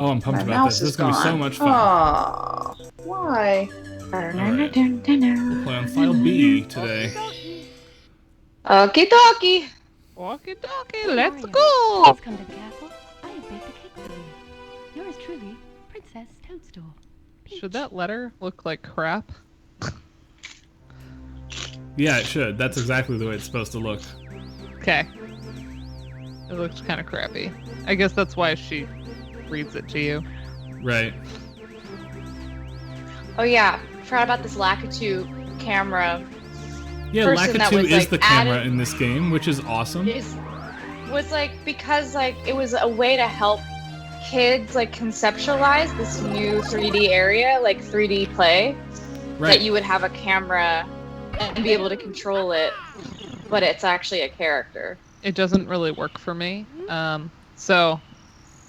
Oh, I'm pumped My about mouse this. This is is going to be so gone. much fun. Aw, why? Alright. We'll play on file B today. Okie dokie. Walkie talkie, Hey, let's Mario. go! Please come to the castle. I baked a cake for you. Yours truly, Princess Toadstool. Peach. Should that letter look like crap? Yeah, it should. That's exactly the way it's supposed to look. Okay. It looks kind of crappy. I guess that's why she reads it to you. Right. Oh yeah, forgot about this Lakitu camera. Yeah, Person that Lakitu was, is like, the camera added- in this game, which is awesome. Was like because like it was a way to help kids like conceptualize this new 3D area, like 3D play, Right. that you would have a camera and be able to control it, but it's actually a character. It doesn't really work for me. So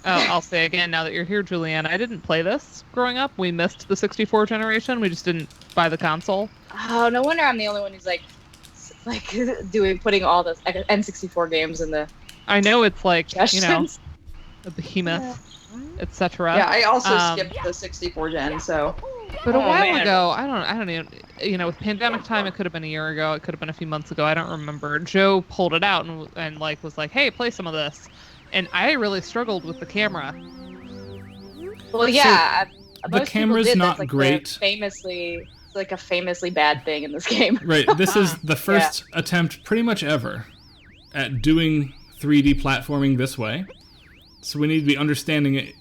I'll say again, now that you're here, Julianne, I didn't play this growing up. We missed the 64 generation. We just didn't buy the console. Oh, no wonder I'm the only one who's like putting all the N64 games in the I know it's like, suggestions. a behemoth, etc. Yeah, I also Um, skipped the 64 gen, so But a Oh, while man. ago, I don't even, with pandemic time, it could have been a year ago, it could have been a few months ago, I don't remember. Joe pulled it out and like was like, hey, play some of this. And I really struggled with the camera. Well, yeah, the most people camera's did. not That's, like, great. It's like a famously bad thing in this game. Right, this is the first attempt pretty much ever at doing 3D platforming this way. So we need to be understanding it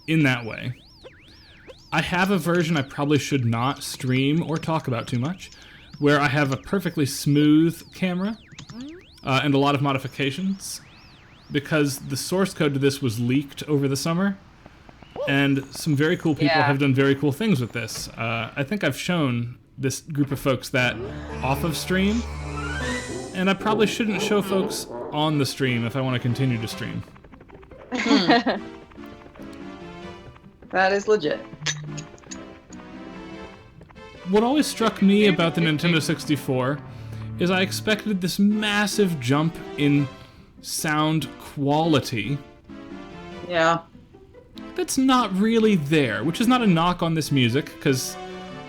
in that way. I have a version I probably should not stream or talk about too much, where I have a perfectly smooth camera and a lot of modifications, because the source code to this was leaked over the summer, and some very cool people have done very cool things with this. I think I've shown this group of folks that off of stream, and I probably shouldn't show folks on the stream if I want to continue to stream. that is legit. What always struck me about the Nintendo 64 is I expected this massive jump in sound quality Yeah. that's not really there, which is not a knock on this music, because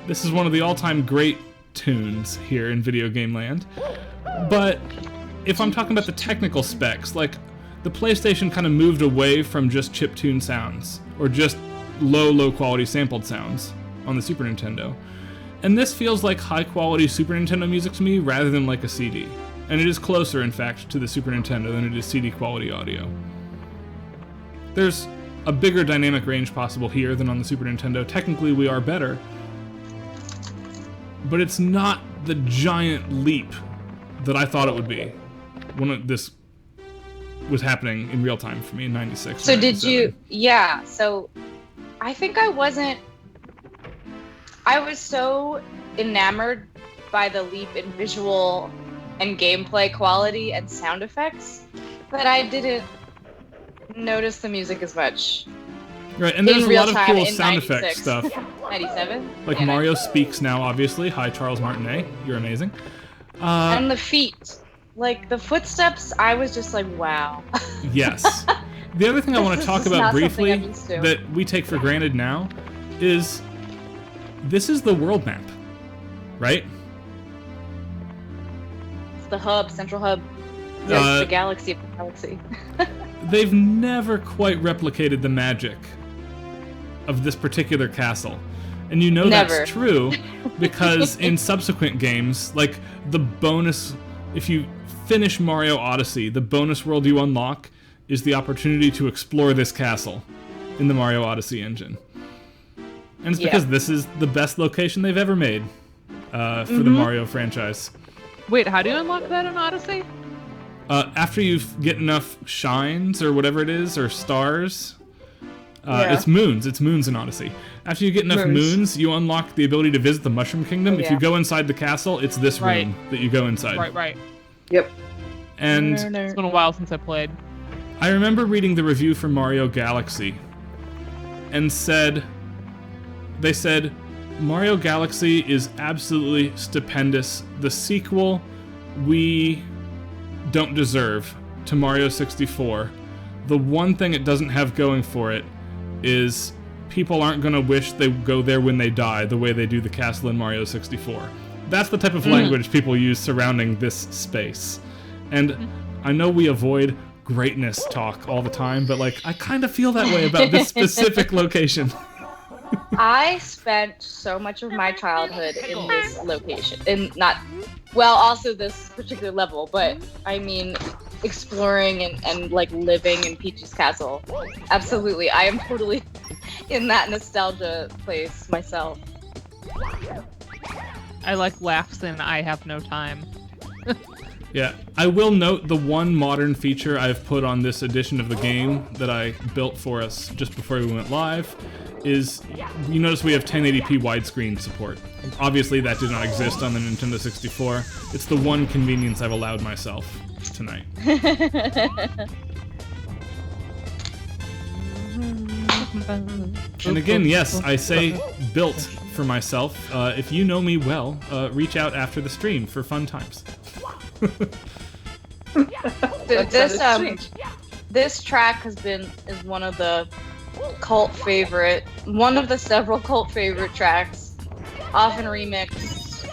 this is one of the all-time great tunes here in video game land. But if I'm talking about the technical specs, like, the PlayStation kind of moved away from just chiptune sounds, or just low quality sampled sounds on the Super Nintendo. And this feels like high-quality Super Nintendo music to me, rather than like a CD. And it is closer, in fact, to the Super Nintendo than it is CD-quality audio. There's a bigger dynamic range possible here than on the Super Nintendo. Technically, we are better. But it's not the giant leap that I thought it would be when this was happening in real time for me in 96. So or did 97. you? Yeah. So I think I wasn't. I was so enamored by the leap in visual and gameplay quality and sound effects that I didn't notice the music as much. Right, and there's in a real lot of time cool in sound 96. effects stuff. 97? Like Yeah, Mario speaks now, obviously. Hi, Charles Martinet. You're amazing. and the feet. Like, the footsteps, I was just like, wow. Yes. The other thing I want to This talk is about not something briefly I'm used to. that we take for granted now is this is the world map, right? It's the hub, central hub. Uh, The galaxy of the galaxy. They've never quite replicated the magic of this particular castle. And you know Never. that's true because in subsequent games, like the bonus, if you finish Mario Odyssey, the bonus world you unlock is the opportunity to explore this castle in the Mario Odyssey engine. And it's because this is the best location they've ever made for the Mario franchise. Wait, how do you unlock that in Odyssey? After you get enough shines or whatever it is, or stars, it's moons. It's moons in Odyssey. After you get enough moons, you unlock the ability to visit the Mushroom Kingdom. If you go inside the castle, it's this room that you go inside. Right. Yep. And It's been a while since I played. I remember reading the review for Mario Galaxy, and they said, Mario Galaxy is absolutely stupendous. The sequel we don't deserve to Mario 64. The one thing it doesn't have going for it is people aren't going to wish they go there when they die the way they do the castle in Mario 64. That's the type of language people use surrounding this space. And I know we avoid greatness talk all the time, but like I kind of feel that way about this specific location. I spent so much of my childhood in this location. Also this particular level, but I mean exploring and like living in Peach's castle. Absolutely. I am totally in that nostalgia place myself. I like laughs and I have no time. Yeah, I will note the one modern feature I've put on this edition of the game that I built for us just before we went live is, you notice we have 1080p widescreen support. Obviously that did not exist on the Nintendo 64. It's the one convenience I've allowed myself tonight. And again, yes, I say built for myself. If you know me well, reach out after the stream for fun times. This track is one of the several cult favorite tracks, often remixed.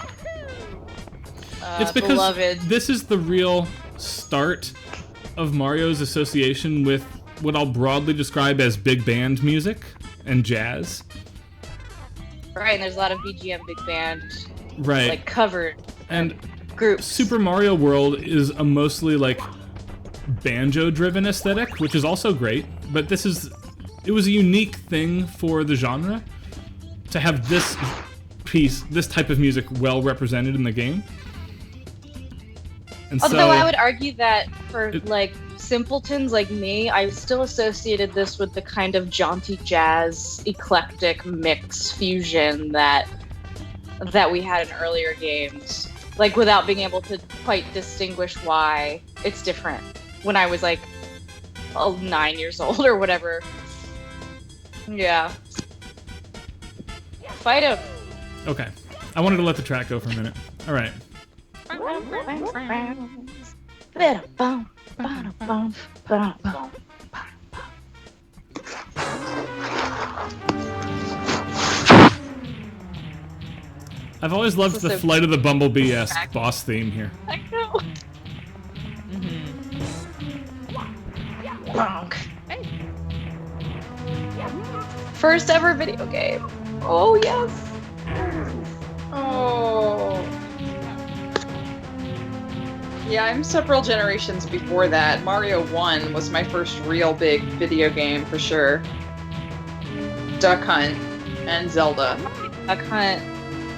It's because beloved. This is the real start of Mario's association with what I'll broadly describe as big band music and jazz. Right, and there's a lot of BGM big band, right, like covered and groups. Super Mario World is a mostly like banjo-driven aesthetic, which is also great, but it was a unique thing for the genre to have this type of music well represented in the game. And Although I would argue that for simpletons like me, I still associated this with the kind of jaunty jazz, eclectic mix fusion that we had in earlier games. Like, without being able to quite distinguish why it's different when I was 9 years old or whatever. Yeah. Fight him. Okay. I wanted to let the track go for a minute. All right. I've always loved the Flight of the Bumblebee-esque boss theme here. I know. Bonk. First ever video game. Oh, yes. Oh. Yeah, I'm several generations before that. Mario 1 was my first real big video game for sure. Duck Hunt and Zelda. Duck Hunt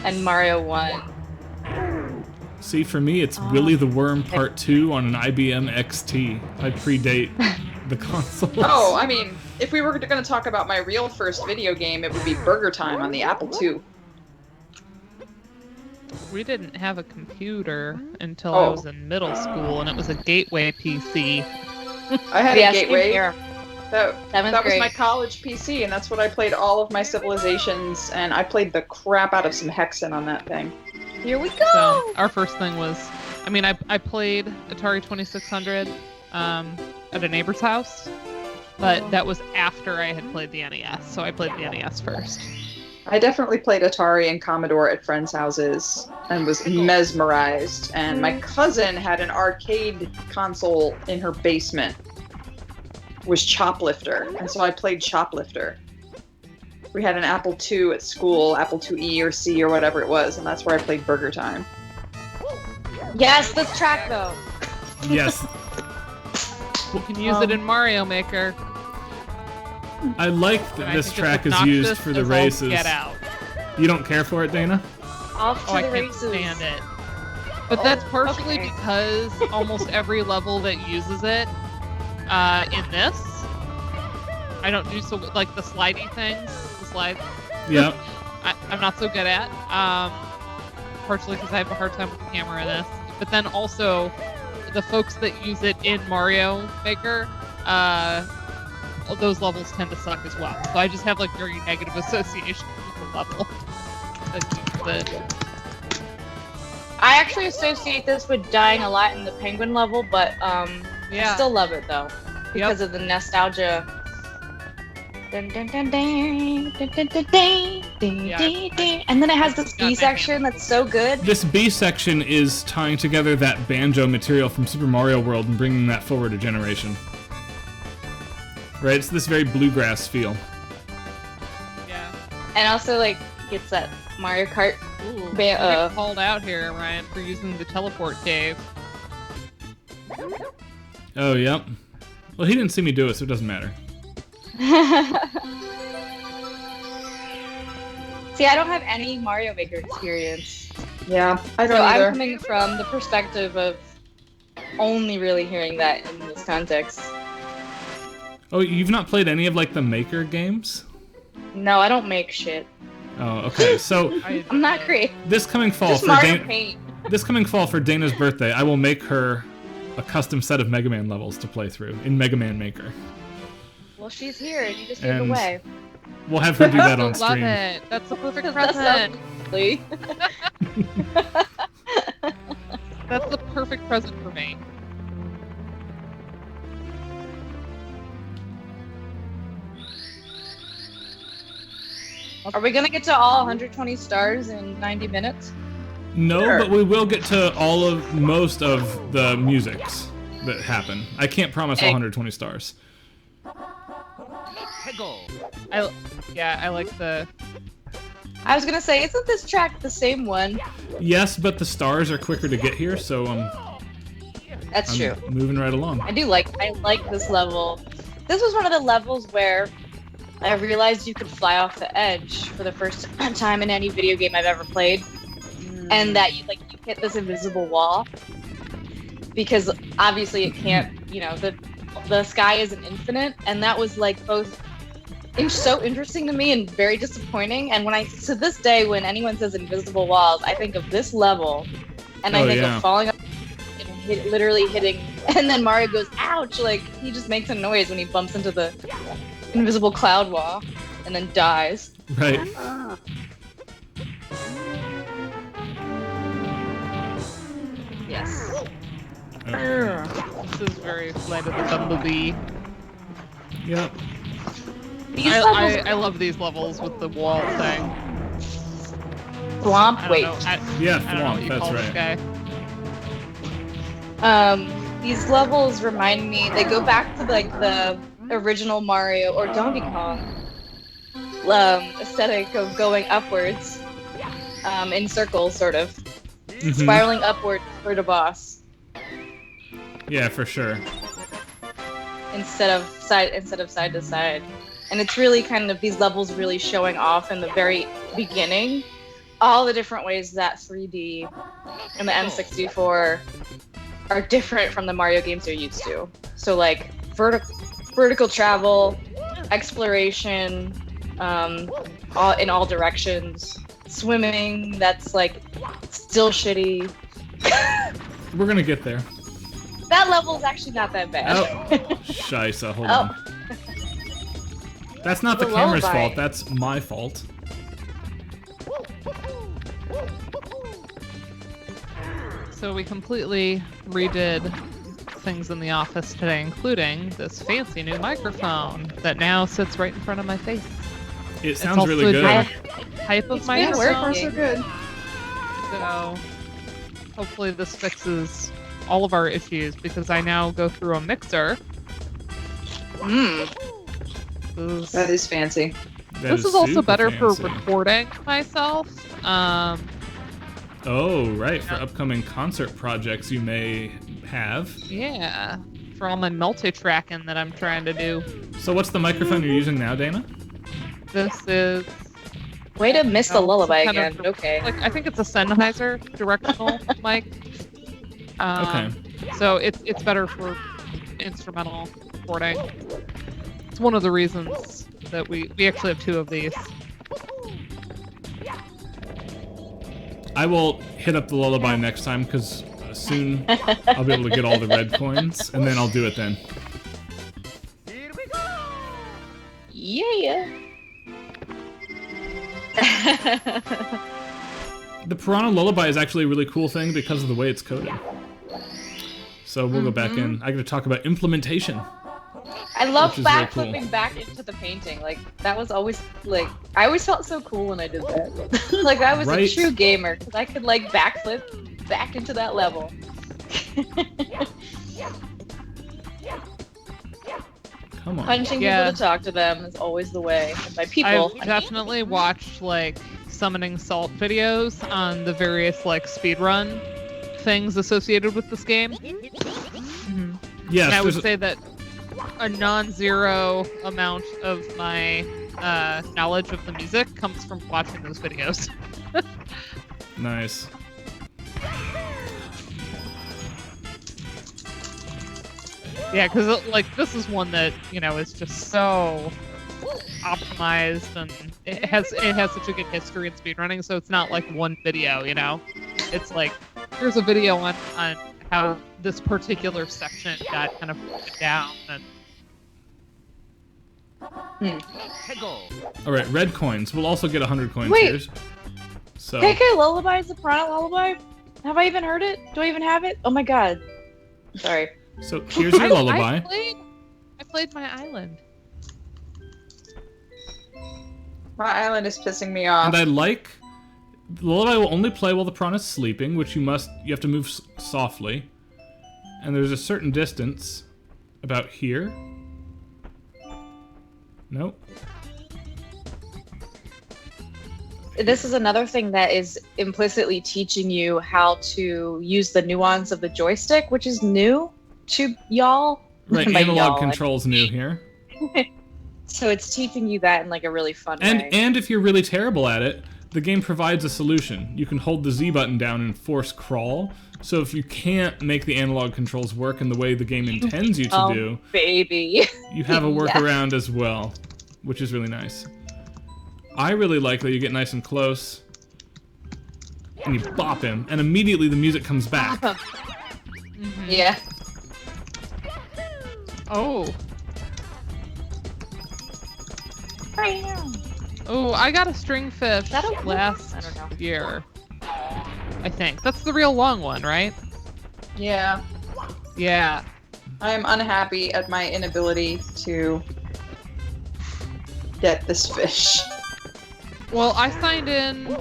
and Mario 1. See, for me, it's Willy the Worm Part 2 on an IBM XT. I predate the console. Oh, I mean, if we were going to talk about my real first video game, it would be Burger Time on the Apple II. We didn't have a computer until I was in middle school, and it was a Gateway PC. I had a Gateway. That was my college PC, and that's what I played all of my Civilizations, and I played the crap out of some Hexen on that thing. Here we go! So, our first thing was, I played Atari 2600 at a neighbor's house, but that was after I had played the NES, so I played the NES first. I definitely played Atari and Commodore at friends' houses and was mesmerized. And my cousin had an arcade console in her basement. It was Choplifter, and so I played Choplifter. We had an Apple II at school, Apple IIe or C or whatever it was, and that's where I played Burger Time. Yes, this track though. Yes. You can use it in Mario Maker. I like that this track is used for the races. Get out. You don't care for it, Dana? Off to the I can't races. stand it. But that's partially because almost every level that uses it in this, I don't do so like the slidey things, the slides. Yep. I'm not so good at. Partially because I have a hard time with the camera in this, but then also the folks that use it in Mario Maker, those levels tend to suck as well. So I just have very negative association with the level that uses it. I actually associate this with dying a lot in the Penguin level, but I still love it though because of the nostalgia. Dun, dun, dun, dun, dun, dun, dun, dun, dun, Yeah, dun, dun. And then it has this got B my section that's so good. This B section is tying together that banjo material from Super Mario World and bringing that forward a generation. Right? It's this very bluegrass feel. Yeah. And also, like, gets that Mario Kart. Ooh, Ba- you get called out here, Ryan, for using the teleport cave. Oh, yep. Well, he didn't see me do it, so it doesn't matter. See, I don't have any Mario Maker experience. Yeah, I So don't either. I'm coming from the perspective of only really hearing that in this context. Oh, you've not played any of, like, the Maker games? No, I don't make shit. Oh, okay. So, I'm not creative. this coming fall Just for Mario Dana... Paint. This coming fall for Dana's birthday, I will make her a custom set of Mega Man levels to play through in Mega Man Maker. Well, she's here, and you just gave it And- away. We'll have her do that on Love stream. it. That's the perfect That's present. lovely. That's the perfect present for me. Are we gonna get to all 120 stars in 90 minutes? No, Sure. but we will get to most of the musics that happen. I can't promise all Hey. 120 stars. I like the. I was gonna say, isn't this track the same one? Yes, but the stars are quicker to get here, so That's I'm true. moving right along. I like this level. This was one of the levels where I realized you could fly off the edge for the first time in any video game I've ever played, and that you hit this invisible wall because obviously it can't. You know, the sky isn't infinite, and that was like both so interesting to me and very disappointing. And to this day, when anyone says invisible walls, I think of this level, and I Oh, think yeah. of falling up and literally hitting, and then Mario goes, ouch, like, he just makes a noise when he bumps into the invisible cloud wall, and then dies. Right. Yes. This is very Flight of the Bumblebee. Yep. These levels, I love these levels with the wall thing. Swamp, I don't wait. know. Yeah, I don't know what Thwomp, you that's call this right. guy. These levels remind me, they go back to like the original Mario or Donkey Kong aesthetic of going upwards in circles, sort of. Mhm. Spiraling upward toward a boss Yeah, for sure. instead of side to side. And it's really kind of these levels really showing off in the very beginning all the different ways that 3D and the N64 are different from the Mario games you're used to. So like vertical travel, exploration, in all directions, swimming that's like still shitty. We're gonna get there. That level's actually not that bad. Oh, Shisa, hold Oh. on. That's not the The camera's lullaby. fault, that's my fault. So we completely redid things in the office today, including this fancy new microphone that now sits right in front of my face. It sounds also really a good. Type of It's been Yeah, so far microphone. so good. So hopefully this fixes all of our issues because I now go through a mixer. This, That is fancy. That this is also super better fancy. for recording myself. Oh, right, for upcoming concert projects you may have. Yeah, for all my multi-tracking that I'm trying to do. So what's the microphone you're using now, Dana? This is Way to miss the Oh, lullaby some kind again. of- Okay. like I think it's a Sennheiser directional mic. Okay. So it's better for instrumental recording. It's one of the reasons that we actually have two of these. I will hit up the lullaby next time because soon I'll be able to get all the red coins, and then I'll do it then. Yeah. The Piranha Lullaby is actually a really cool thing because of the way it's coded. So we'll go back in. I got to talk about implementation. I love Which is really backflipping cool. back into the painting. Like that was always like I always felt so cool when I did that. Like I was a Right. true gamer because I could like backflip back into that level. Come on. Punching Yeah. people to talk to them is always the way. And by people, I've definitely watched like summoning salt videos on the various like speedrun things associated with this game. Yes, And I would there's- say that a non-zero amount of my knowledge of the music comes from watching those videos. Nice. Yeah, because like this is one that is just so optimized, and it has such a good history in speedrunning. So it's not like one video, It's like here's a video on how this particular section got kind of broken down. And All right, red coins. We'll also get 100 coins Wait. here. So KK Lullaby is the Piranha Lullaby. Have I even heard it? Do I even have it? Oh my god. Sorry. so here's your lullaby. I played my island. My island is pissing me off. And I like the lullaby will only play while the piranha's sleeping, which you have to move softly. And there's a certain distance about here. Nope. This is another thing that is implicitly teaching you how to use the nuance of the joystick, which is new to y'all. Right, By analog y'all, controls new here. So it's teaching you that in like a really fun And way. and if you're really terrible at it, the game provides a solution. You can hold the Z button down and force crawl. So if you can't make the analog controls work in the way the game intends you to do, Baby. you have a workaround as well, which is really nice. I really like that you get nice and close, and you bop him, and immediately the music comes back. Yeah. Oh. Oh, I got a stringfish that a- last I don't know. year. I think. That's the real long one, right? Yeah. Yeah. I am unhappy at my inability to get this fish. Well, I signed in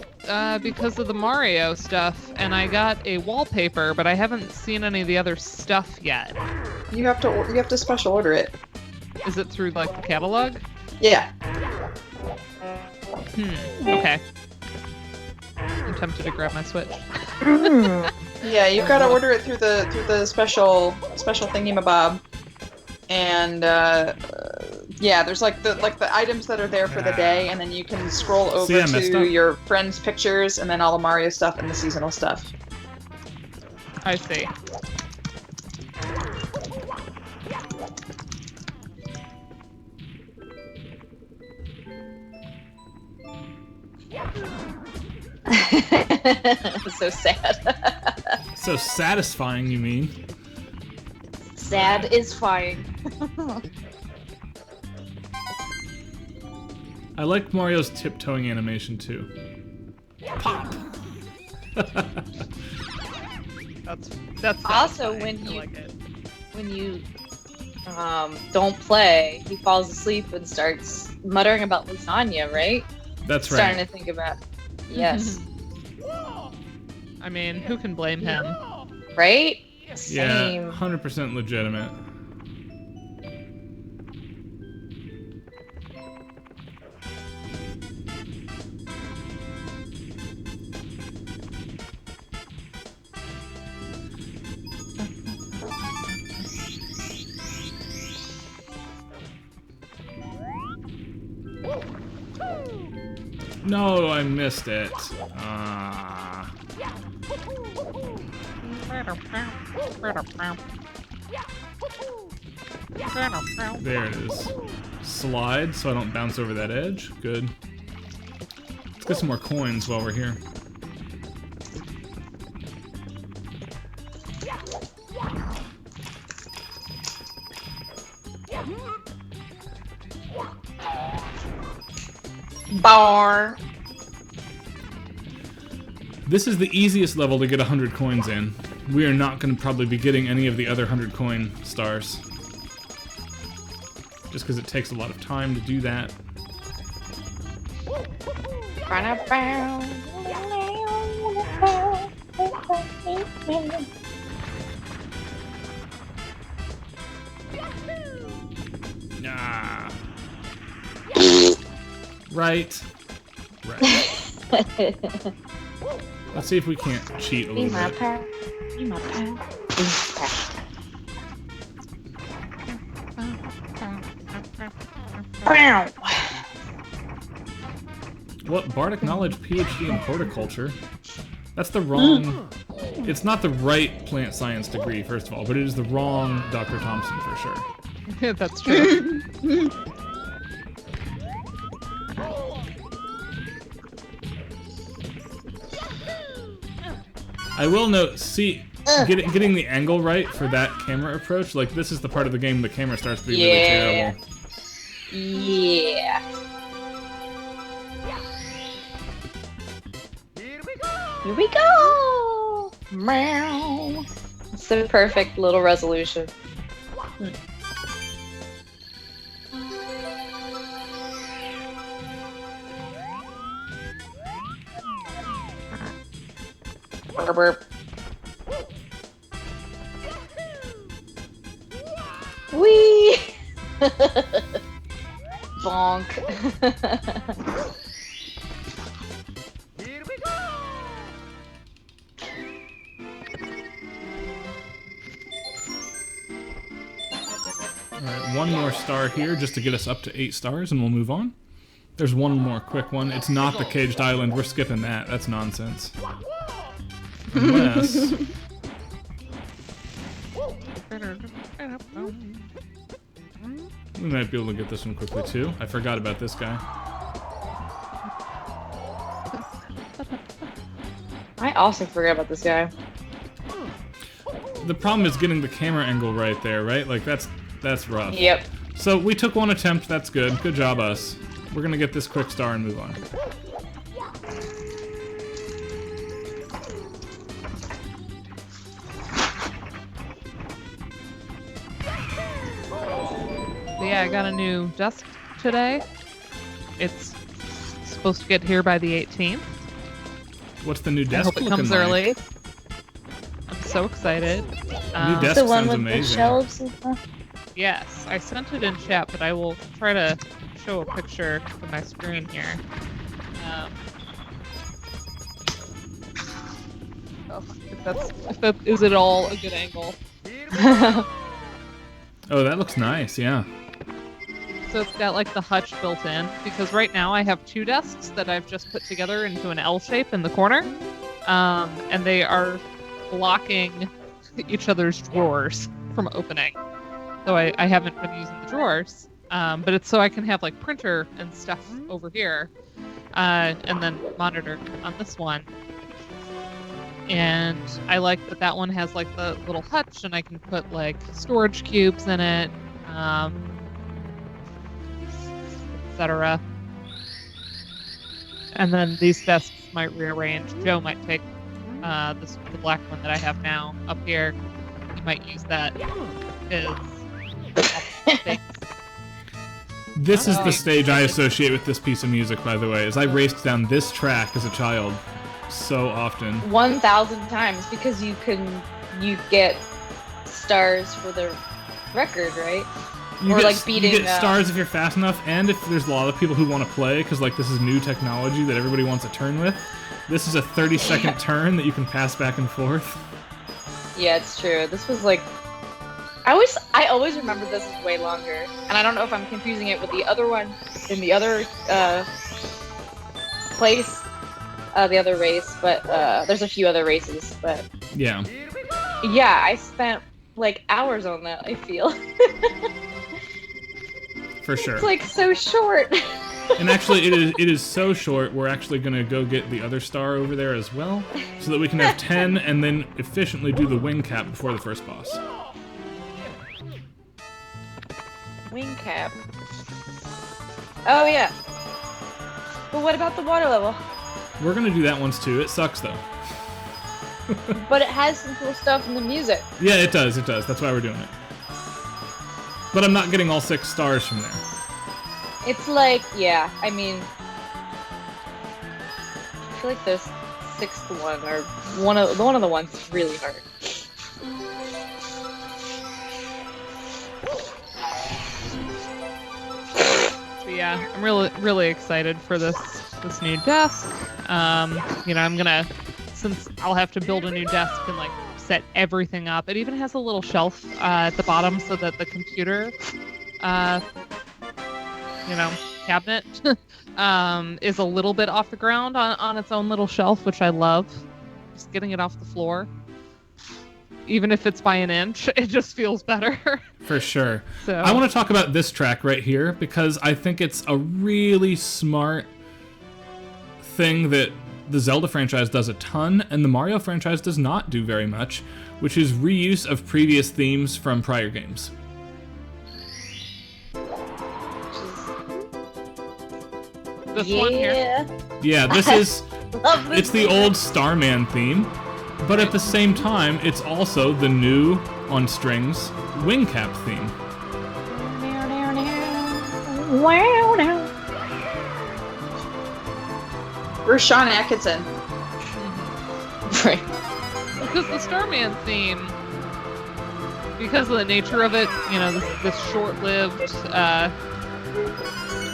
because of the Mario stuff, and I got a wallpaper, but I haven't seen any of the other stuff yet. You have to special order it. Is it through, like, the catalog? Yeah. Okay. I'm tempted to grab my Switch. Yeah, you've got to order it through the special thingamabob. And yeah, there's like the items that are there for the day, and then you can scroll over See, I messed to up. your friends' pictures, and then all the Mario stuff and the seasonal stuff. I see. So sad. So satisfying, you mean? Sad is fine. I like Mario's tiptoeing animation too. Pop! That's Also, satisfying. when I you- like it. When you don't play, he falls asleep and starts muttering about lasagna, right? That's Starting right. to think about. Yes. I mean, who can blame him? Right? Yeah, Same. 100% legitimate. No, I missed it. Ah. There it is. Slide so I don't bounce over that edge. Good. Let's get some more coins while we're here. Bar. This is the easiest level to get 100 coins in. We are not going to probably be getting any of the other 100 coin stars. just because it takes a lot of time to do that. Ah. Right. Let's see if we can't cheat a little bit. What? Bardic Knowledge PhD in Horticulture? That's the wrong... It's not the right plant science degree, first of all, but it is the wrong Dr. Thompson for sure. That's true. I will note, see, getting the angle right for that camera approach, like this is the part of the game the camera starts to be really terrible. Yeah. Here we go! Meow. It's the perfect little resolution. Burp. Whee! Bonk. Alright, one more star here just to get us up to 8 stars and we'll move on. There's one more quick one. It's not the caged island. We're skipping that. That's nonsense. Unless... we might be able to get this one quickly too. I forgot about this guy. I also forgot about this guy. The problem is getting the camera angle right there, right? Like that's rough. Yep. So we took one attempt, that's good. Good job us. We're gonna get this quick star and move on. Yeah, I got a new desk today. It's supposed to get here by the 18th. What's the new desk I hope it looking comes like? early. I'm so excited. New desk The one sounds with amazing. the shelves and stuff. Yes, I sent it in chat, but I will try to show a picture to my screen here. If that is at all a good angle. Oh, that looks nice, yeah. So it's got like the hutch built in, because right now I have 2 desks that I've just put together into an L shape in the corner, and they are blocking each other's drawers from opening. So I haven't been using the drawers, but it's so I can have like printer and stuff over here, and then monitor on this one. And I like that one has like the little hutch, and I can put like storage cubes in it, etc. And then these desks might rearrange. Joe might take the black one that I have now up here. He might use that as This is the stage I associate with this piece of music, by the way, as I raced down this track as a child so often. 1,000 times, because you get stars for the record, right? You get stars if you're fast enough, and if there's a lot of people who want to play, because like this is new technology that everybody wants a turn with. This is a 30-second turn that you can pass back and forth. Yeah, it's true. This was like... I always remember this as way longer, and I don't know if I'm confusing it with the other one in the other place, the other race, but there's a few other races, but... Yeah. Yeah, I spent like hours on that, I feel. For sure. It's like so short. And actually, it is so short, we're actually going to go get the other star over there as well, so that we can have 10 and then efficiently do the wing cap before the first boss. Wing cap. Oh yeah. But what about the water level? We're going to do that once too. It sucks though. But it has some cool stuff in the music. Yeah, it does. That's why we're doing it. But I'm not getting all 6 stars from there. It's like, yeah, I mean, I feel like the 6th one or one of the ones is really hard. But yeah, I'm really excited for this new desk. You know, I'm gonna, since I'll have to build a new desk and like set everything up. It even has a little shelf at the bottom so that the computer, you know, cabinet is a little bit off the ground on its own little shelf, which I love. Just getting it off the floor. Even if it's by an inch, it just feels better. For sure. So I want to talk about this track right here because I think it's a really smart thing that the Zelda franchise does a ton and the Mario franchise does not do very much, which is reuse of previous themes from prior games. this one here. Yeah, this is... Love this It's the old Starman theme, but at the same time, it's also the new, on strings, Wing Cap theme. Wow, now. Where's Sean Atkinson? Right. Because the Starman theme, because of the nature of it, you know, this short-lived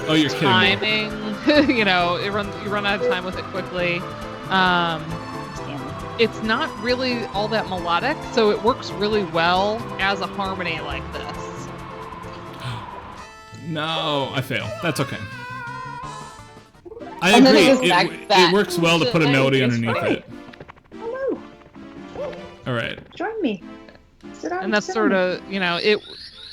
Oh, you're kidding me. timing, you know, you run out of time with it quickly. It's not really all that melodic, so it works really well as a harmony like this. No, I fail. That's okay. I And then agree. it goes back It works well to put a melody It's underneath funny. it. Hello, All right. join me. Sit down. And that's sit sort down. of, you know,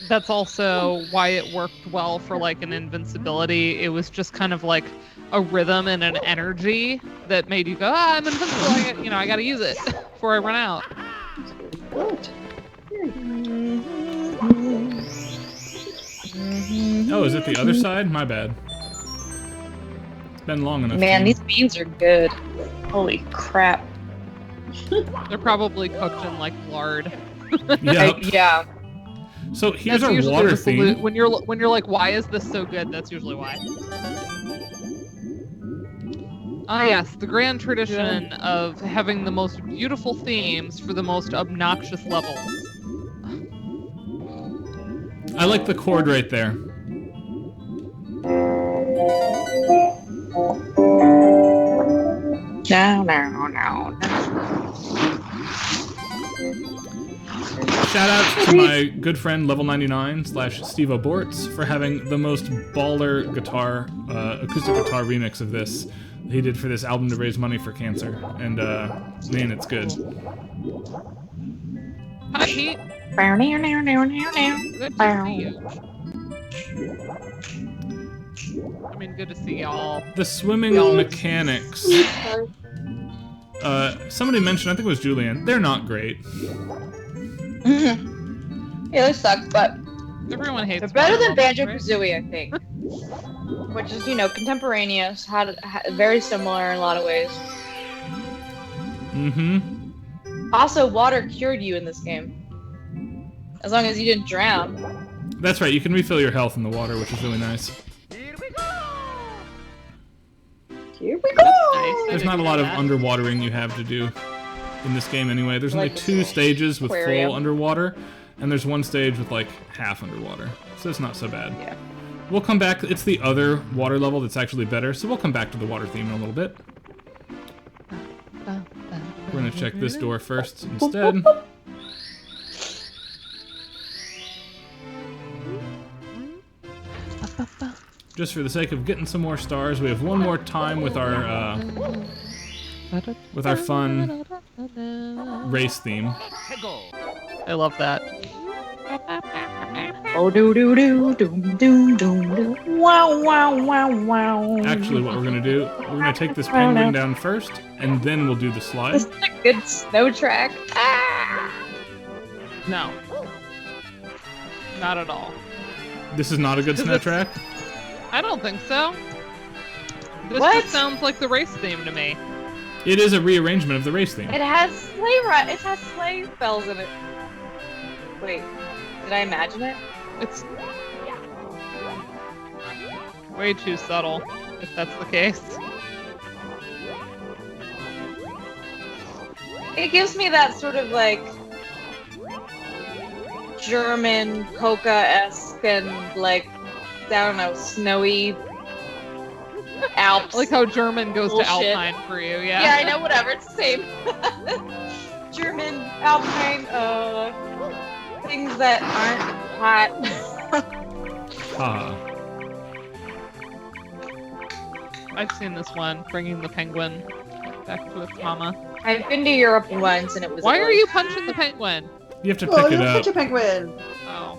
that's also why it worked well for like an invincibility. It was just kind of like a rhythm and an energy that made you go, I'm invincible, I gotta use it before I run out. Good. Oh, is it the other side? My bad. It's been long enough. Man, to- these beans are good. Holy crap. They're probably cooked in like lard. Yep. Yeah. So here's That's our usually water the theme. when you're like, why is this so good? That's usually why. Ah, yes, the grand tradition of having the most beautiful themes for the most obnoxious levels. I like the chord right there. No. Shout out to my good friend Level 99 / Steve Oborts for having the most baller guitar, acoustic guitar remix of this he did for this album to raise money for cancer. And man, it's good. Hi, Pete. Good to see you. I mean, good to see y'all. The swimming mechanics. Somebody mentioned, I think it was Julian, they're not great. Yeah, they suck, but Everyone hates. they're better than Mario, right? Banjo-Kazooie, I think. Which is, contemporaneous, very similar in a lot of ways. Mm-hmm. Also, water cured you in this game. As long as you didn't drown. That's right, you can refill your health in the water, which is really nice. Here we That's go. nice. I There's didn't not a know lot of that. underwatering you have to do in this game anyway. There's only Like 2 stages with aquarium. full underwater, and there's 1 stage with like half underwater. So it's not so bad. Yeah. We'll come back. It's the other water level that's actually better, so we'll come back to the water theme in a little bit. We're gonna check this door first instead. Just for the sake of getting some more stars, we have one more time with our fun race theme. I love that. Oh, do do do doom doom doom doom. Wow wow wow wow. Actually, what we're gonna do, we're gonna take this penguin down first, and then we'll do the slide. This is a good snow track. Ah! No. Not at all. This is not a good Is snow it- track. I don't think so. This What? just sounds like the race theme to me. It is a rearrangement of the race theme. It has sleigh bells in it. Wait, did I imagine it? It's way too subtle, if that's the case. It gives me that sort of like German polka-esque and like, I don't know, snowy Alps. Like how German goes Bullshit. to Alpine for you, yeah. Yeah, I know, whatever, it's the same. German, Alpine, things that aren't hot. I've seen this one, bringing the penguin back to its mama. I've been to Europe once and it was Why are you punching the penguin? You have to pick it up. Punch a penguin. Oh.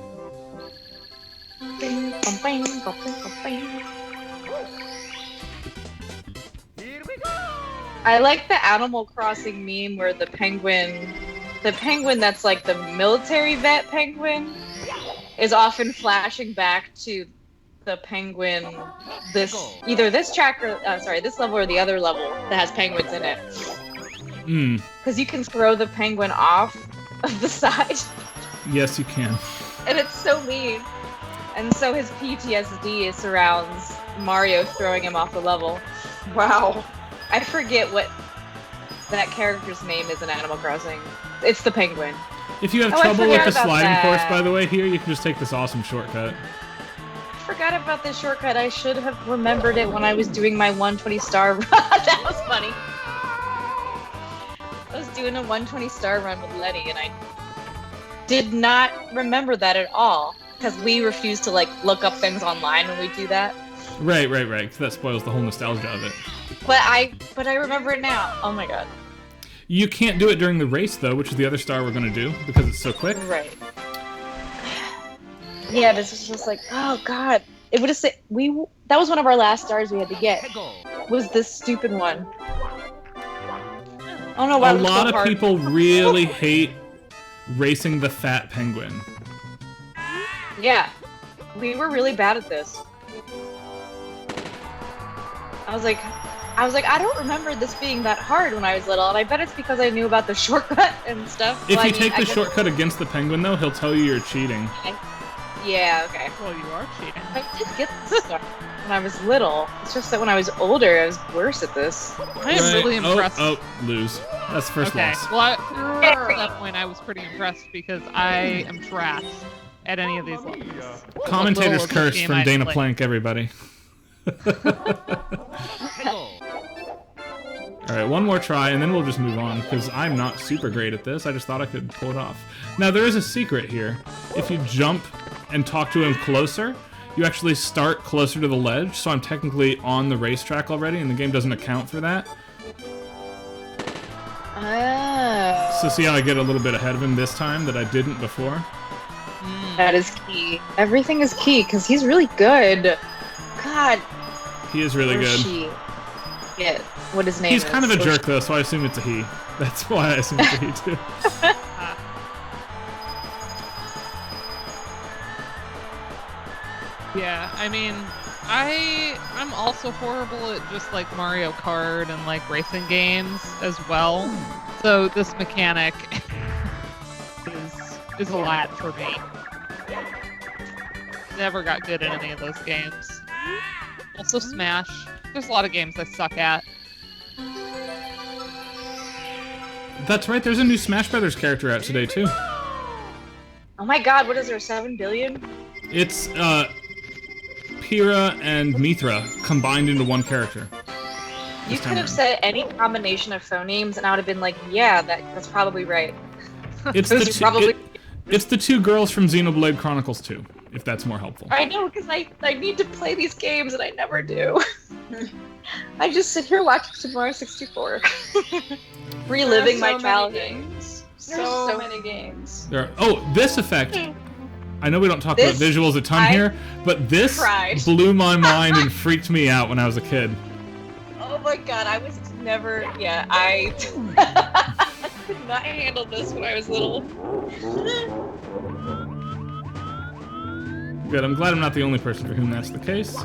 I like the Animal Crossing meme where the penguin that's like the military vet penguin is often flashing back to the penguin either this track or this level or the other level that has penguins in it. Because you can throw the penguin off of the side. Yes, you can. And it's so mean. And so his PTSD surrounds Mario throwing him off the level. Wow. I forget what that character's name is in Animal Crossing. It's the penguin. If you have I trouble with forgot the about sliding that. course, by the way, here, you can just take this awesome shortcut. I forgot about this shortcut. I should have remembered it when I was doing my 120 star run. That was funny. I was doing a 120 star run with Letty, and I did not remember that at all. Because we refuse to like look up things online when we do that. Right, because that spoils the whole nostalgia of it. But I remember it now. Oh my god. You can't do it during the race, though, which is the other star we're going to do, because it's so quick. Right. Yeah, this is just like, oh god. It would have said that was one of our last stars we had to get. Was this stupid one. I don't know why A it was so lot of hard. people really hate racing the fat penguin. Yeah. We were really bad at this. I was like, I don't remember this being that hard when I was little, and I bet it's because I knew about the shortcut and stuff. If Well, you I mean, take I the guess- shortcut against the penguin, though, he'll tell you you're cheating. Yeah, okay. Well, you are cheating. I did get this stuff when I was little. It's just that when I was older, I was worse at this. I am really impressed. Oh, lose. That's the first Okay, loss. well, at that point, I was pretty impressed because I am trash at any of these levels. Commentator's Little of this curse game from I Dana played. Plank, everybody. Alright, one more try, and then we'll just move on, because I'm not super great at this. I just thought I could pull it off. Now, there is a secret here. If you jump and talk to him closer, you actually start closer to the ledge, so I'm technically on the racetrack already, and the game doesn't account for that. Oh. So see how I get a little bit ahead of him this time that I didn't before? That is key. Everything is key, because he's really good. God. He is really or good. She. Yeah, what his name He's is. kind of a Or jerk, though, so I assume it's a he. That's why I assume it's a he, too. Yeah, I mean, I'm also horrible at just like Mario Kart and like racing games as well. So this mechanic is a lot for me. Never got good at any of those games. Also Smash. There's a lot of games I suck at. That's right, there's a new Smash Brothers character out today, too. Oh my god, what is there, 7 billion? It's, Pyrrha and Mithra combined into one character. You This time could have around. said any combination of phonemes, and I would have been like, yeah, that's probably right. It's Those the, are two, probably... it's the two girls from Xenoblade Chronicles 2, if that's more helpful. I know, because I need to play these games, and I never do. I just sit here watching Super Mario 64. Reliving my childhood. So many games. This effect. I know we don't talk about This, visuals a ton here, but this cried. blew my mind and freaked me out when I was a kid. Oh my god, I was never... Yeah, I could not handle this when I was little. Good, I'm glad I'm not the only person for whom that's the case.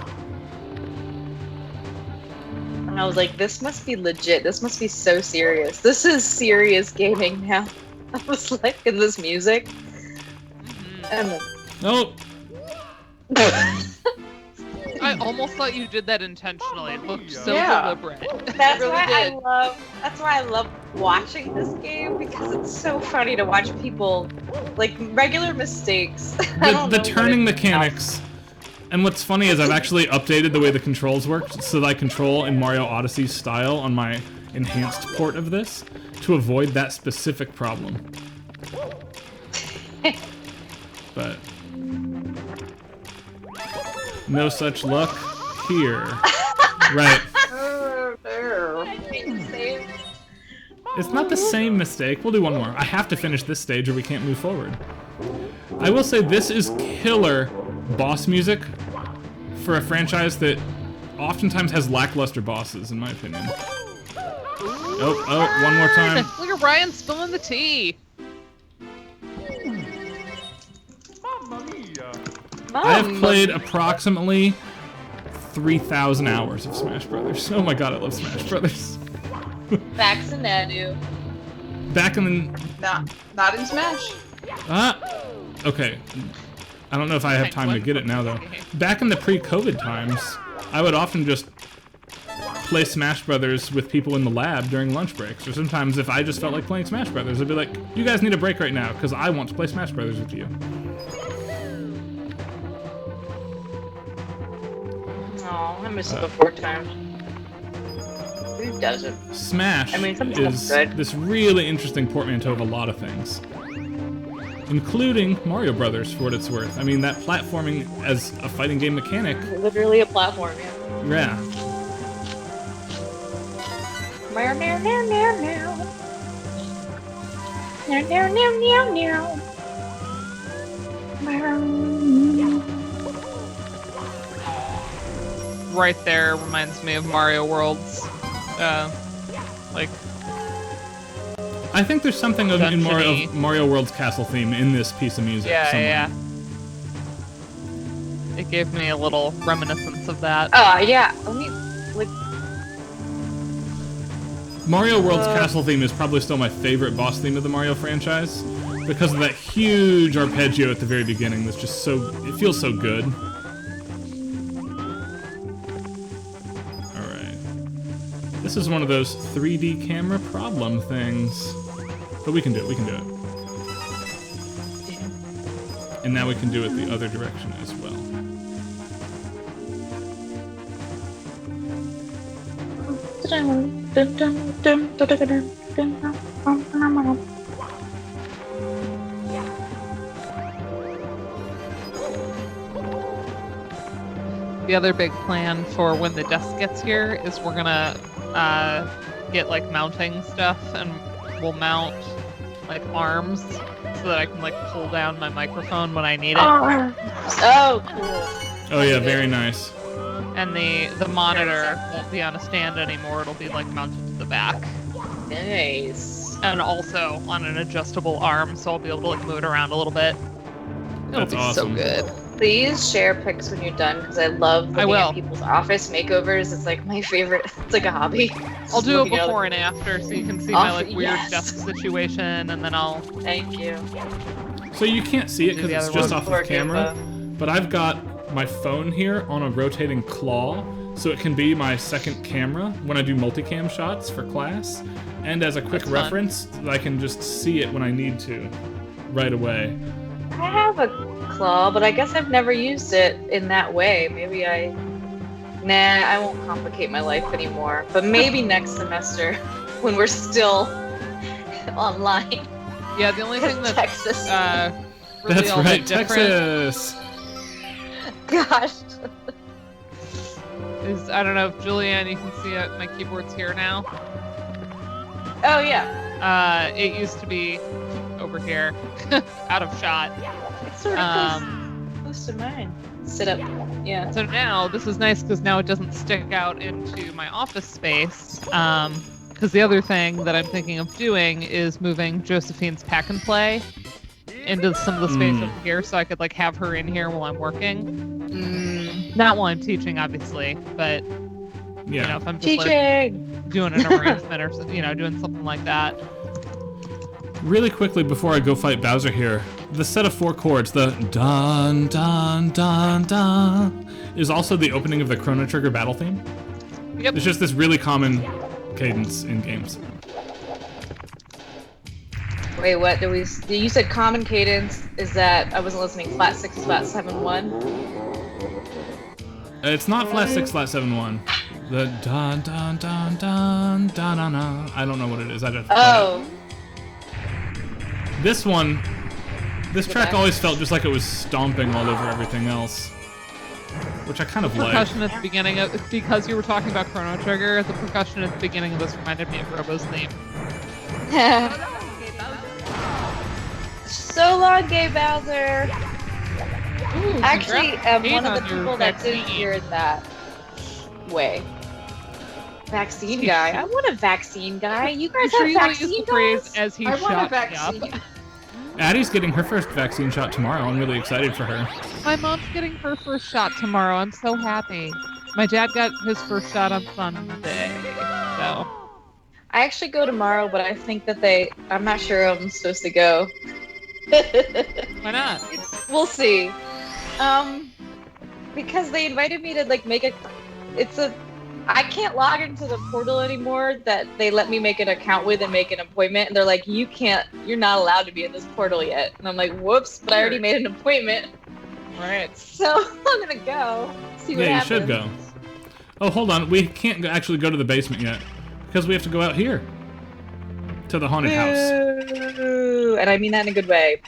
And I was like, this must be legit. This must be so serious. This is serious gaming now. I was like, in this music. And then, Oh, I almost thought you did that intentionally. It looked so Yeah. deliberate. That's It really why did. that's why I love watching this game, because it's so funny to watch people like regular mistakes. I don't The know what turning it- mechanics. And what's funny is I've actually updated the way the controls work so that I control in Mario Odyssey's style on my enhanced port of this to avoid that specific problem. But no such luck here. Right. Oh, there. I made the same. It's not the same mistake. We'll do one more. I have to finish this stage or we can't move forward. I will say this is killer boss music for a franchise that oftentimes has lackluster bosses, in my opinion. Oh, one more time. Look at Ryan spilling the tea. I have played approximately 3,000 hours of Smash Brothers. Oh my god, I love Smash Brothers. Vaccinado. Back in the... Not in Smash. Okay. I don't know if I have time to get it now, though. Back in the pre-COVID times, I would often just play Smash Brothers with people in the lab during lunch breaks. Or sometimes if I just felt like playing Smash Brothers, I'd be like, you guys need a break right now, because I want to play Smash Brothers with you. Oh, I miss it before time. Who doesn't? Smash I mean, sometimes is good. this really interesting portmanteau of a lot of things. Including Mario Brothers, for what it's worth. I mean, that platforming as a fighting game mechanic, Literally a platform, yeah. yeah. Meow, meow, meow, meow, meow. Meow, meow, meow, meow, meow. Meow. Right there reminds me of Mario Worlds. Like, I think there's something in Dungeon-y. Mario World's castle theme in this piece of music somewhere. yeah. It gave me a little reminiscence of that. Oh, yeah. Let me, like, Mario World's castle theme is probably still my favorite boss theme of the Mario franchise because of that huge arpeggio at the very beginning that's just so... it feels so good. Alright. This is one of those 3D camera problem things. But we can do it, we can do it. And now we can do it the other direction as well. The other big plan for when the desk gets here is we're gonna get like mounting stuff, and we'll mount like arms so that I can like pull down my microphone when I need it. Oh, cool. Oh yeah, very nice. And the monitor won't be on a stand anymore, it'll be like mounted to the back. Nice. And also on an adjustable arm, so I'll be able to like move it around a little bit. It'll That's be awesome. so good. Please share pics when you're done, because I love looking will. at people's office makeovers. It's like my favorite. It's like a hobby. I'll do it Looking at before other- and after, so you can see my like weird Yes. desk situation, and then I'll. Thank you. So you can't see it because Do the it's other just one. off Or of camera, but I've got my phone here on a rotating claw, so it can be my second camera when I do multicam shots for class, and as a quick That's fun. reference, I can just see it when I need to, right away. I have a claw, but I guess I've never used it in that way. Maybe Nah, I won't complicate my life anymore. But maybe next semester, when we're still online. Yeah, the only thing that's Texas. really That's all right, that different Texas! Gosh. is I don't know if Julianne, you can see it. My keyboard's here now. Oh yeah. It used to be over here, out of shot. It's sort of close to mine. Sit up. Yeah. So now this is nice because now it doesn't stick out into my office space. Because the other thing that I'm thinking of doing is moving Josephine's pack and play into some of the space over here, so I could like have her in here while I'm working. Not while I'm teaching, obviously, but Yeah. you know, if I'm just like Teaching. doing an arrangement or doing something like that. Really quickly before I go fight Bowser here, the set of 4 chords, the dun dun dun dun, is also the opening of the Chrono Trigger battle theme. Yep. It's just this really common cadence in games. Wait, what do we? You said common cadence. Is that I wasn't listening? Flat 6, flat 7, 1. It's not flat 6, flat 7, 1. The dun dun dun dun dun dun dun. I don't know what it is. I just. Oh. This one, this track back. always felt just like it was stomping all over everything else, which I kind of like. Percussion at the beginning of, because you were talking about Chrono Trigger, the percussion at the beginning of this reminded me of Robo's theme. So long, Gay Bowser. Ooh, Actually, I'm one of the congrats on your people that didn't vaccine. hear it that way. Vaccine guy. I want a vaccine guy. You guys I'm sure have you want to use vaccine the phrase guys? as he I want a shot me up. vaccine. Addie's getting her first vaccine shot tomorrow. I'm really excited for her. My mom's getting her first shot tomorrow. I'm so happy. My dad got his first shot on Sunday. So I actually go tomorrow, but I think that I'm not sure I'm supposed to go. why not? We'll see. Because they invited me to like I can't log into the portal anymore that they let me make an account with and make an appointment, and they're like, you're not allowed to be in this portal yet. And I'm like, whoops, but I already made an appointment. Right. So I'm gonna go see what Yeah, you happens. should go. Oh, hold on. We can't actually go to the basement yet because we have to go out here to the haunted house. Boo! And I mean that in a good way.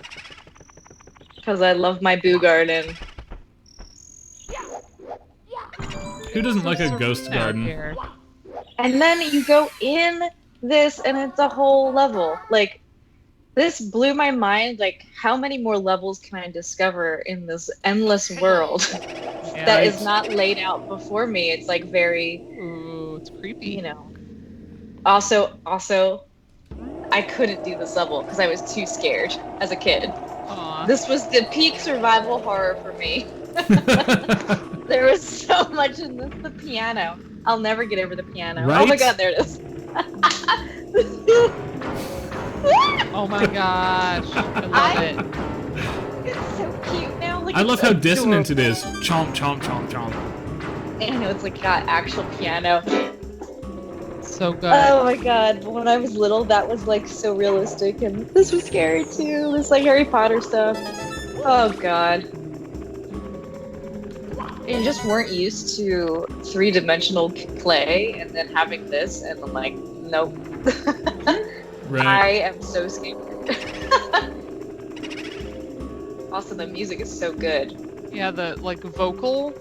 Because I love my boo garden. Who doesn't like a ghost Out garden? here. And then you go in this and it's a whole level. Like, this blew my mind. Like, how many more levels can I discover in this endless world Yeah, that right. is not laid out before me? It's like very, Ooh, it's creepy. you know. Also, I couldn't do this level because I was too scared as a kid. Aw. This was the peak survival horror for me. There was so much in this. The piano. I'll never get over the piano. Oh my Right? god, there it is. Oh my gosh. I love it. It's so cute now. Like, I love how it's dissonant it adorable. is. Chomp, chomp, chomp, chomp. I know, it's like got actual piano. So good. Oh my god, when I was little, that was like so realistic, and this was scary too. This like Harry Potter stuff. Oh god. You just weren't used to 3-dimensional play, and then having this, and I'm like, nope. Right. I am so scared. Also, the music is so good. Yeah, the like vocal.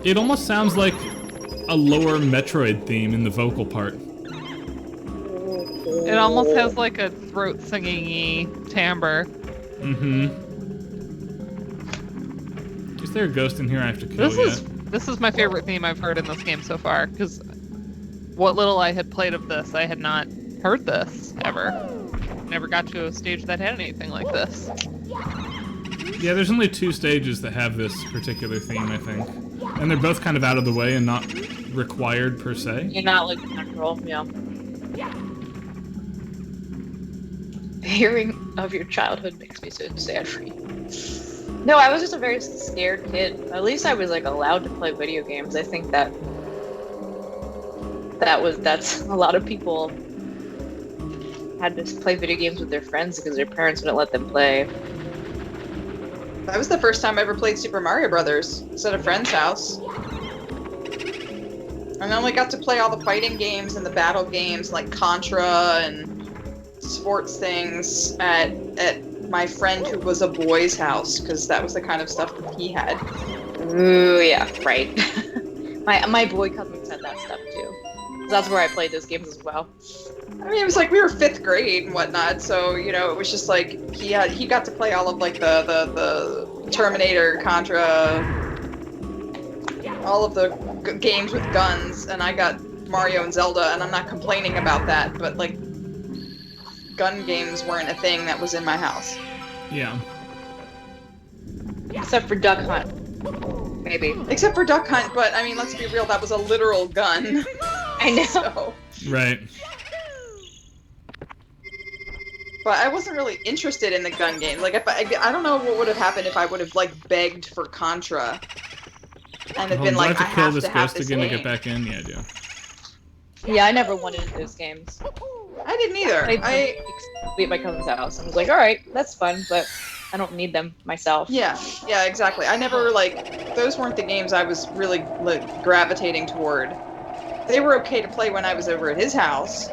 It almost sounds like a lower Metroid theme in the vocal part. It almost has like a throat singing-y timbre. Mm-hmm. Is there a ghost in here I have to kill yet? This is my favorite theme I've heard in this game so far, because what little I had played of this, I had not heard this ever. Never got to a stage that had anything like this. Yeah, there's only 2 stages that have this particular theme, I think. And they're both kind of out of the way and not required per se. You're not like natural, yeah. Hearing of your childhood makes me so sad for you. No, I was just a very scared kid. At least I was like allowed to play video games. I think that's a lot of people had to play video games with their friends because their parents wouldn't let them play. That was the first time I ever played Super Mario Brothers. It's at a friend's house. And I only got to play all the fighting games and the battle games like Contra and sports things at my friend who was a boy's house, because that was the kind of stuff that he had. Ooh, yeah, right. my boy cousins had that stuff too. That's where I played those games as well. I mean, it was like we were 5th grade and whatnot, so you know, it was just like he got to play all of like the Terminator, Contra, all of the games with guns, and I got Mario and Zelda, and I'm not complaining about that, but like gun games weren't a thing that was in my house. Yeah. Except for Duck Hunt. Maybe. Except for Duck Hunt, but I mean, let's be real, that was a literal gun. I know. So, Right. but I wasn't really interested in the gun game. Like, if I don't know what would have happened if I would have like begged for Contra, and have been do I like, have I to kill have this to have ghost this again game. to get back in? Yeah, I do. Yeah, I never wanted those games. I didn't either. I be at my cousin's house. I was like, all right, that's fun, but I don't need them myself. Yeah, exactly. I never like those weren't the games I was really like gravitating toward. They were okay to play when I was over at his house.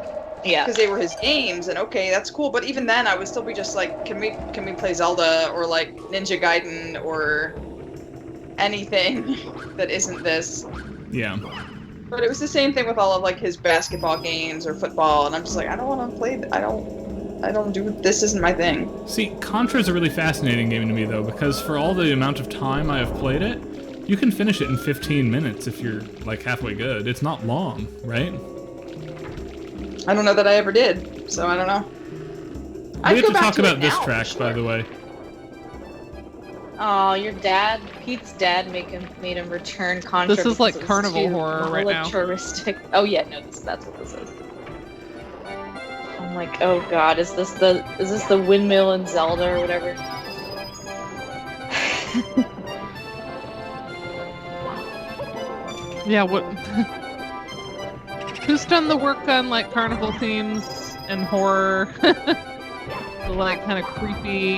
Yeah. Because they were his games, and okay, that's cool. But even then, I would still be just like, can we play Zelda or like Ninja Gaiden or anything that isn't this? Yeah. But it was the same thing with all of like his basketball games or football, and I'm just like, I don't want to play. I don't do this. Isn't my thing. See, Contra is a really fascinating game to me though, because for all the amount of time I have played it, you can finish it in 15 minutes if you're like halfway good. It's not long, right? I don't know that I ever did, so I don't know. We have to talk about this track, by the way. Oh, your dad, Pete's dad, made him return Contra. This is like because it was carnival too horror right now. militaristic. Oh yeah, no, that's what this is. I'm like, oh god, is this the windmill in Zelda or whatever? Yeah, what? Who's done the work on like carnival themes and horror? The, like kind of creepy.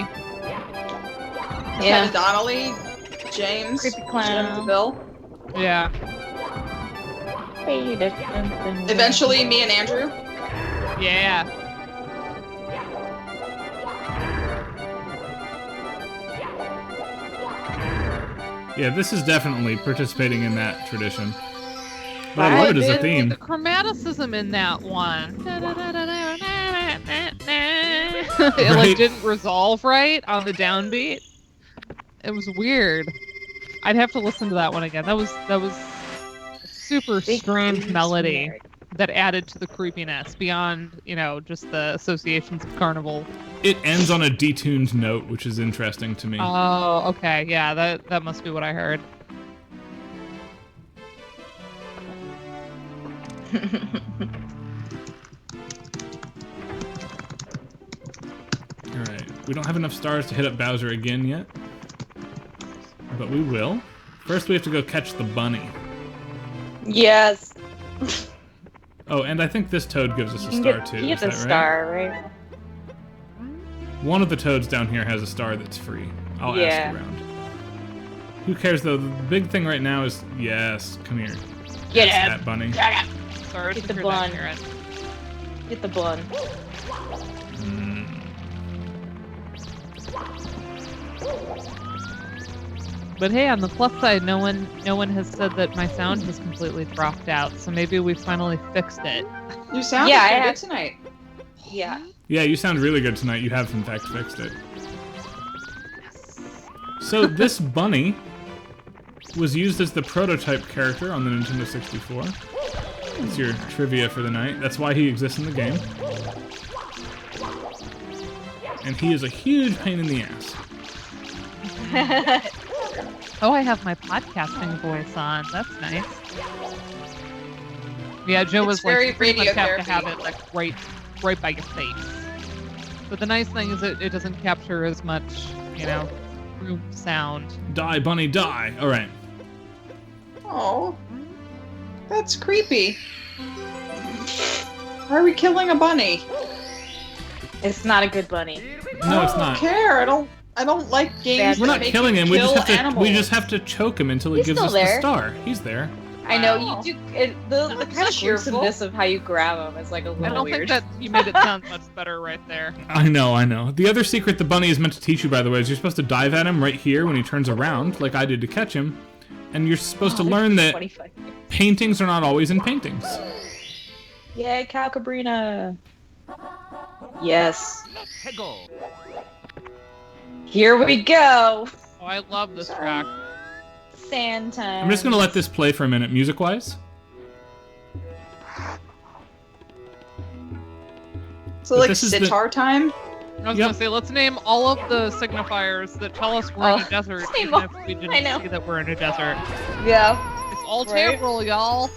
Ken Donnelly, James, Creepy clown. Jim Bill. Yeah. Eventually, me and Andrew. Yeah. Yeah, this is definitely participating in that tradition. But I love it as a theme. The chromaticism in that one. It Right. like didn't resolve right on the downbeat. It was weird. I'd have to listen to that one again. That was a super strange melody that added to the creepiness beyond, just the associations of carnival. It ends on a detuned note, which is interesting to me. Oh, okay. Yeah, that must be what I heard. Alright, we don't have enough stars to hit up Bowser again yet. But we will. First we have to go catch the bunny. Yes. Oh, and I think this toad gives us a star too. He gets is a that star, right? One of the toads down here has a star that's free. I'll ask around. Who cares though? The big thing right now is yes. Come here. Get That bunny. Sorry Get to the hear that, bun. Karen. Get the bun. Mm. But hey, on the plus side, no one has said that my sound has completely dropped out, so maybe we finally fixed it. You sound good tonight. Yeah. Yeah, you sound really good tonight. You have in fact fixed it. So this bunny was used as the prototype character on the Nintendo 64. That's your trivia for the night. That's why he exists in the game. And he is a huge pain in the ass. Oh, I have my podcasting voice on. That's nice. Yeah, Joe was very like, pretty much have to radiotherapy. have it like right by your face. But the nice thing is it doesn't capture as much, room sound. Die, bunny, die! Alright. Oh, that's creepy. Why are we killing a bunny? It's not a good bunny. No, it's I not. don't care. I don't like games. We're that not make killing you him. kill We animals. just have to choke him until he He's gives still us the there. star. He's there. I know Wow. you do. The kind of cheerful. gruesomeness of how you grab them is like a little I don't weird. think that you made it sound much better right there. I know. The other secret the bunny is meant to teach you, by the way, is you're supposed to dive at him right here when he turns around, like I did to catch him. And you're supposed to learn that 25. paintings are not always in paintings. Yay, Calcabrina. Yes. Here we go. Oh, I love this track. Sand time. I'm just gonna let this play for a minute, music-wise. So But like this is the- sitar time. I was Yep. gonna say, let's name all of the signifiers that tell us we're in a desert, let's name even all- if we I didn't know. see that we're in a desert. Yeah. It's all Right. temporal, y'all.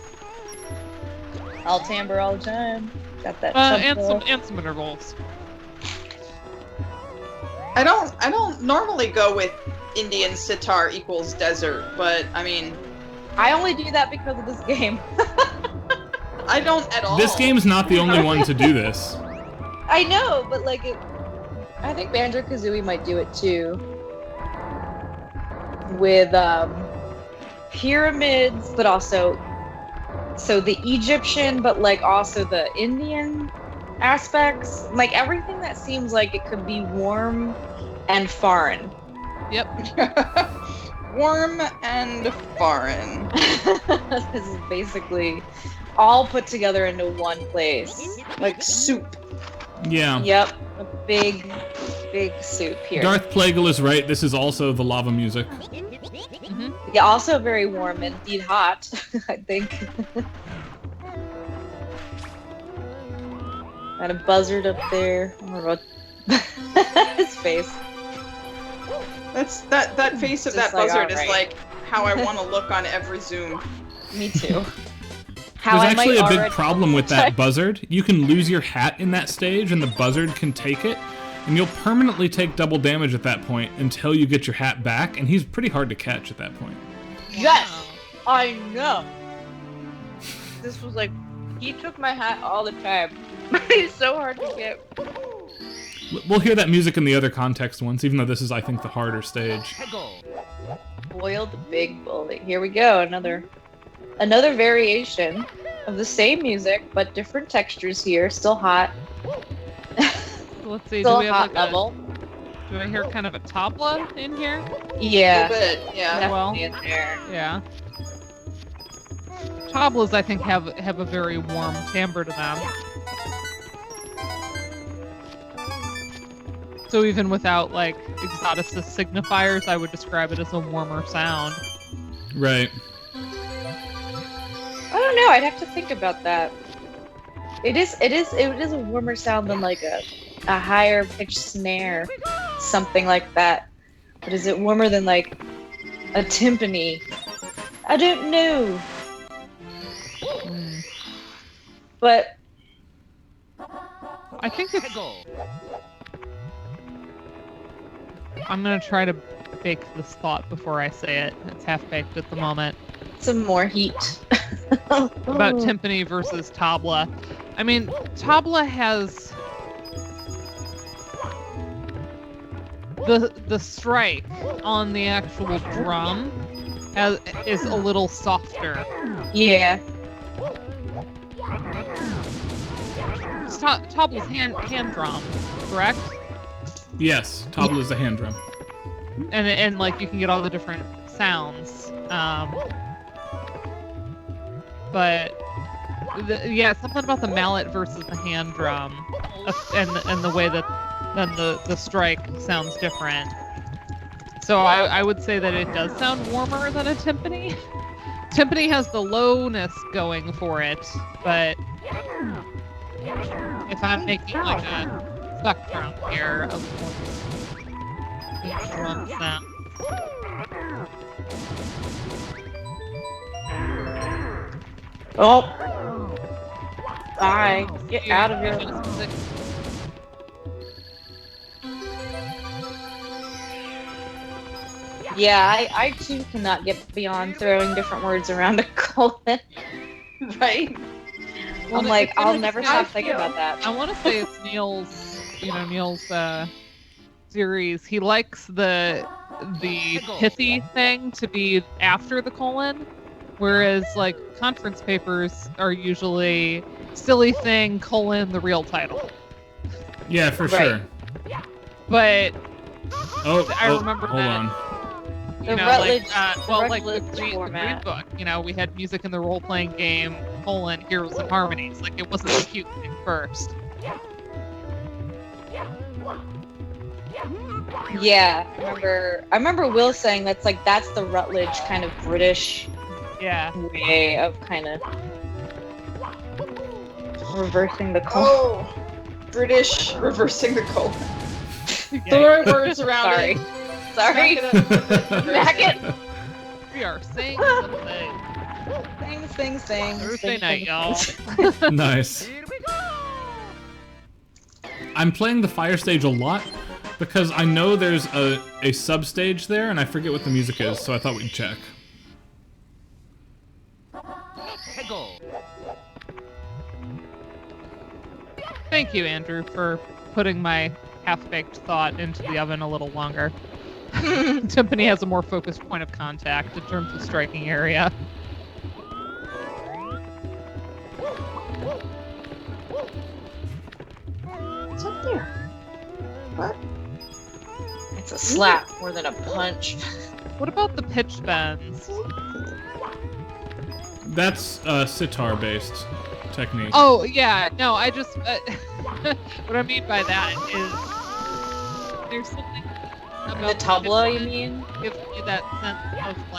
I'll timbre all the time. Got that. And temporal. some intervals. I don't normally go with Indian sitar equals desert, but I mean, I only do that because of this game. I don't at all. This game's not the only one to do this. I know, but like, I think Banjo-Kazooie might do it too. With pyramids, but also so the Egyptian, but like also the Indian aspects. Like everything that seems like it could be warm and foreign. Yep. Warm and foreign. This is basically all put together into one place. Like soup. Yeah. Yep, a big soup here. Darth Plagueis is right. This is also the lava music. Mm-hmm. Yeah, also very warm and indeed hot, I think. Got a buzzard up there. I don't know what his face. That face of Just that like, buzzard alright. is like how I want to look on every Zoom. Me too. How There's I might actually a big already- problem with that buzzard. You can lose your hat in that stage, and the buzzard can take it, and you'll permanently take double damage at that point until you get your hat back, and he's pretty hard to catch at that point. Yes, I know. This was like, he took my hat all the time. He's so hard to get. We'll hear that music in the other context once, even though this is, I think, the harder stage. Boiled big bully. Here we go. Another variation of the same music, but different textures here. Still hot. Let's see. Still Do we have hot like level. do I hear kind of a tabla in here? Yeah. A little bit, yeah. Well. Definitely in there. Yeah. Tablas, I think, have a very warm timbre to them. So even without like exoticist signifiers, I would describe it as a warmer sound. Right. I don't know. I'd have to think about that. It is a warmer sound than like a higher pitched snare, something like that. But is it warmer than like a timpani? I don't know. But I think it's. I'm gonna try to bake this thought before I say it. It's half baked at the moment. some more heat. About timpani versus tabla. I mean, tabla has the strike on the actual drum is a little softer. Yeah. Tabla's hand drum, correct? Yes, tabla is a hand drum. And like you can get all the different sounds. But yeah, something about the mallet versus the hand drum, and the way that then the strike sounds different. So I would say that it does sound warmer than a timpani. Timpani has the lowness going for it, but if I'm making like a spectrum here of drum sound. Oh. Bye. Get out of here. Yeah, I too cannot get beyond throwing different words around a colon. Right? Well, I'm like, it's I'll in never the stop sky thinking field. about that. I want to say it's Neil's series. He likes the pithy thing to be after the colon, whereas like conference papers are usually silly thing colon the real title. Yeah, for Right. sure. But I Oh, remember hold that. on. You The know, Rutledge- like the Rutledge green format. book. You know, we had music in the role-playing game colon heroes and harmonies. Like it wasn't the cute thing first. Yeah, I remember Will saying that's the Rutledge kind of British Yeah. way of kind of reversing the colon. Oh, British reversing the colon. Yeah. Throw words around Sorry. it. Sorry. Smack it up. Smack it. We are saying something. Things. Thursday night, y'all. Nice. I'm playing the fire stage a lot, Because I know there's a sub-stage there, and I forget what the music is, so I thought we'd check. Thank you, Andrew, for putting my half-baked thought into the oven a little longer. Timpani has a more focused point of contact in terms of striking area. What's up there? What? It's a slap more than a punch. What about the pitch bends? That's sitar-based technique. Oh, yeah. No, I just... what I mean by that is... There's something about The tabla, you mean? gives me that sense of,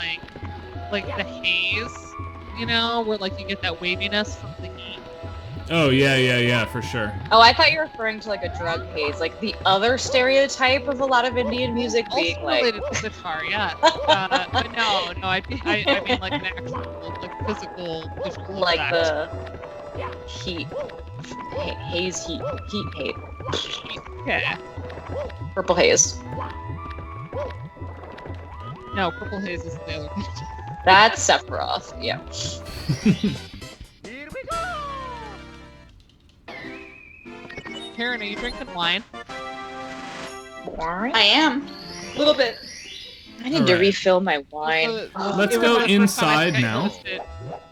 like the haze, you know? Where, like, you get that waviness from the heat. Oh, yeah, for sure. Oh, I thought you were referring to like a drug haze, like the other stereotype of a lot of Indian music being Also like. related to sitar, yeah. But no, I mean like an actual, like physical visual Like effect. the heat, haze, heat haze, Yeah. purple haze. No, purple haze is the other one. That's Sephiroth. Yeah. Karen, are you drinking wine? Wine? I am. A little bit. I need to Alright. refill my wine. Let's It was go the first time I inside think I now. noticed it.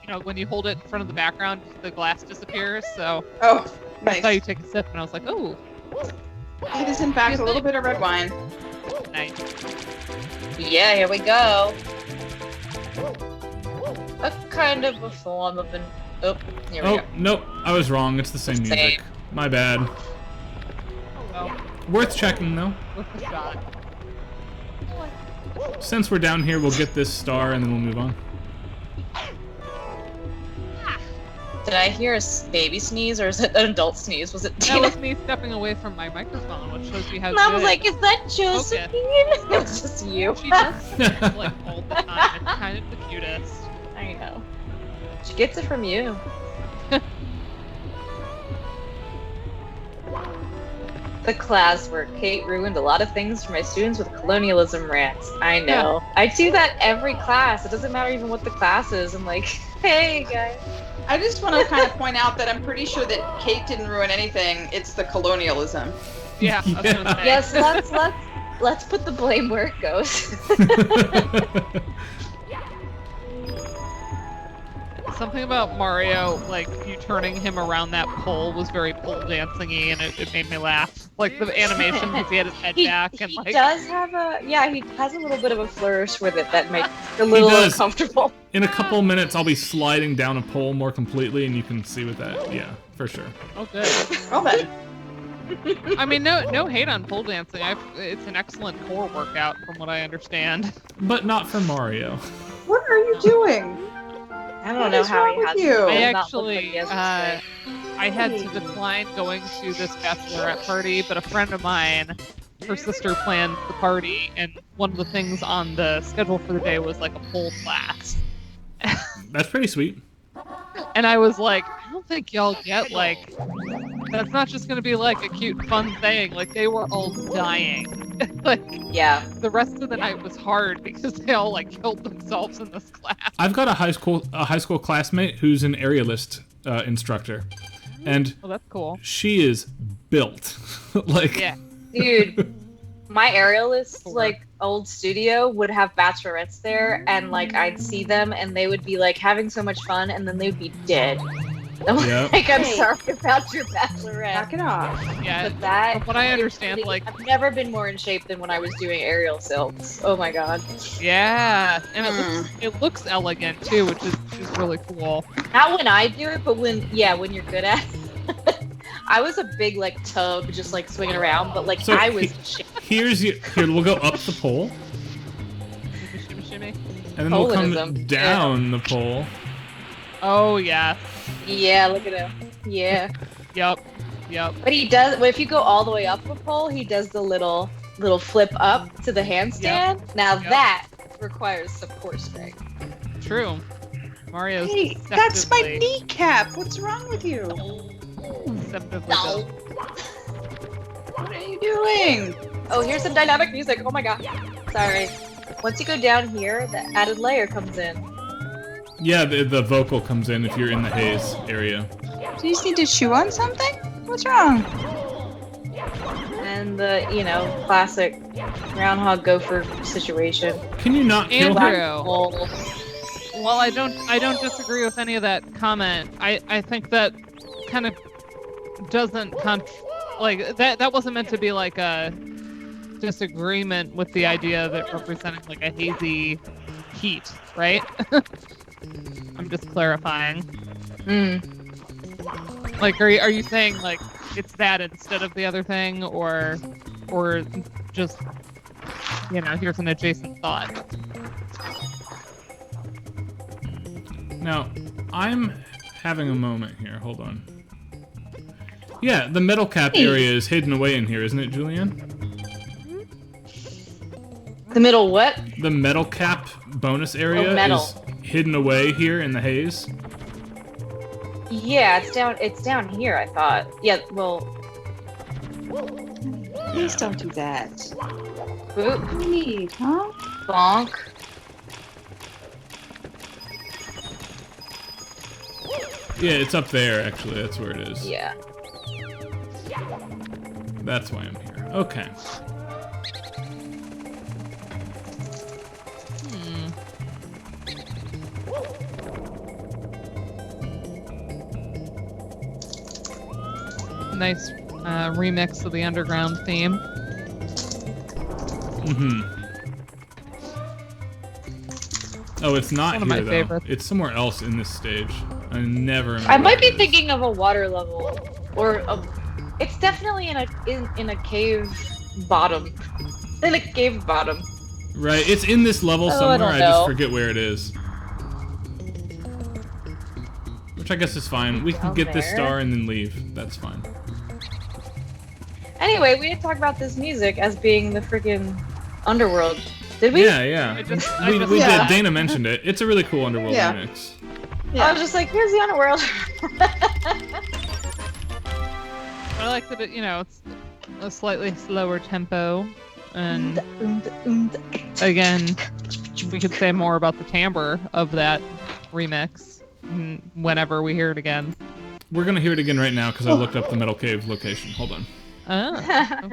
You know, when you hold it in front of the background, the glass disappears. So Oh, I saw you nice. take a sip, and I was like, "Oh, It is in fact a little bit of red wine. nice." Yeah, here we go. A kind of a form of an. Oh, here we Oh, go. nope, I was wrong. It's the same Same. music. My bad. Oh, Worth checking, though. with the shot. Since we're down here, we'll get this star, and then we'll move on. Did I hear a baby sneeze or is it an adult sneeze? Was it That Tina? was me stepping away from my microphone, which shows you how And I was good like, is that Josephine? It was just you. she does like all the time. It's kind of the cutest. I know. She gets it from you. The class where Kate ruined a lot of things for my students with colonialism rants. I know. I do that every class. It doesn't matter even what the class is. I'm like, hey guys. I just want to kind of point out that I'm pretty sure that Kate didn't ruin anything. It's the colonialism. Yeah, I was gonna say. Yes, let's put the blame where it goes. Something about Mario, like you turning him around that pole was very pole dancing-y, and it made me laugh. Like the animation because he had his head back and he like. does have he has a little bit of a flourish with it that makes it a little does. uncomfortable. In a couple minutes, I'll be sliding down a pole more completely, and you can see with that. Yeah, for sure. Oh, good. Well then. I mean, no hate on pole dancing. It's an excellent core workout, from what I understand. But not for Mario. What are you doing? I don't What know is how wrong he with has. you? I not looked like actually, he has a I had to decline going to this bachelorette party, but a friend of mine, her sister planned the party, and one of the things on the schedule for the day was like a pole class. That's pretty sweet. And I was like, I don't think y'all get, like, that's not just gonna be like a cute, fun thing. Like, they were all dying. Like, Yeah. the rest of the night was hard because they all, like, killed themselves in this class. I've got a high school classmate who's an aerialist instructor, and Oh, that's cool. she is built. Like, Yeah. Dude, my aerialist like old studio would have bachelorettes there, and like I'd see them and they would be like having so much fun, and then they would be dead. I'm Yep. like, I'm Hey. sorry about your bachelorette. Knock it off. Yeah. But that, From what I understand, like, I've never been more in shape than when I was doing aerial silks. Oh my god. yeah, and it looks elegant too, which is really cool. Not when I do it, but when you're good at it. I was a big like tub, just like swinging around, but like So I was. here we'll go up the pole, Shimmy, shimmy. and then we'll come Holism. down the pole. Oh yeah. Yeah, look at him. Yeah, Yep. but he does. Well, if you go all the way up the pole, he does the little flip up to the handstand. Now Yep. that requires some core strength. True. Mario's Hey, that's my deceptively- kneecap. What's wrong with you? deceptively No. built. What are you doing? Oh, here's some dynamic music. Oh my god. Sorry. Once you go down here, the added layer comes in. Yeah, the vocal comes in if you're in the haze area. Do you just need to chew on something? What's wrong? And the, classic groundhog gopher situation. Can you not kill her? Andrew. Well, I don't disagree with any of that comment. I think that kind of doesn't that wasn't meant to be like a disagreement with the idea that representing like a hazy heat, right? I'm just clarifying. Like, are you saying like it's that instead of the other thing, or just here's an adjacent thought? Now, I'm having a moment here. Hold on. Yeah, the metal cap area is hidden away in here, isn't it, Julianne? The middle what? The metal cap bonus area is hidden away here in the haze. Yeah, it's down here, I thought. Yeah, well... Please don't do that. Boop. What do you need, huh? Bonk. Yeah, it's up there, actually. That's where it is. Yeah. That's why I'm here. Okay. Nice remix of the underground theme. Oh, it's not One of here, my though. favorites. It's somewhere else in this stage. I never remember. I might be where it is. thinking of a water level, or it's definitely in a cave bottom. In a cave bottom. Right, it's in this level Oh, I somewhere. don't I just know. forget where it is. Which I guess is fine. We can Down get this there? star and then leave. That's fine. Anyway, we didn't talk about this music as being the freaking underworld. Did we? Yeah. I just We did. Dana mentioned it. It's a really cool underworld Yeah. remix. I was just like, here's the underworld. I like that it's a slightly slower tempo, and again, we could say more about the timbre of that remix whenever we hear it again. We're gonna hear it again right now because I looked up the metal cave location. Hold on. Oh,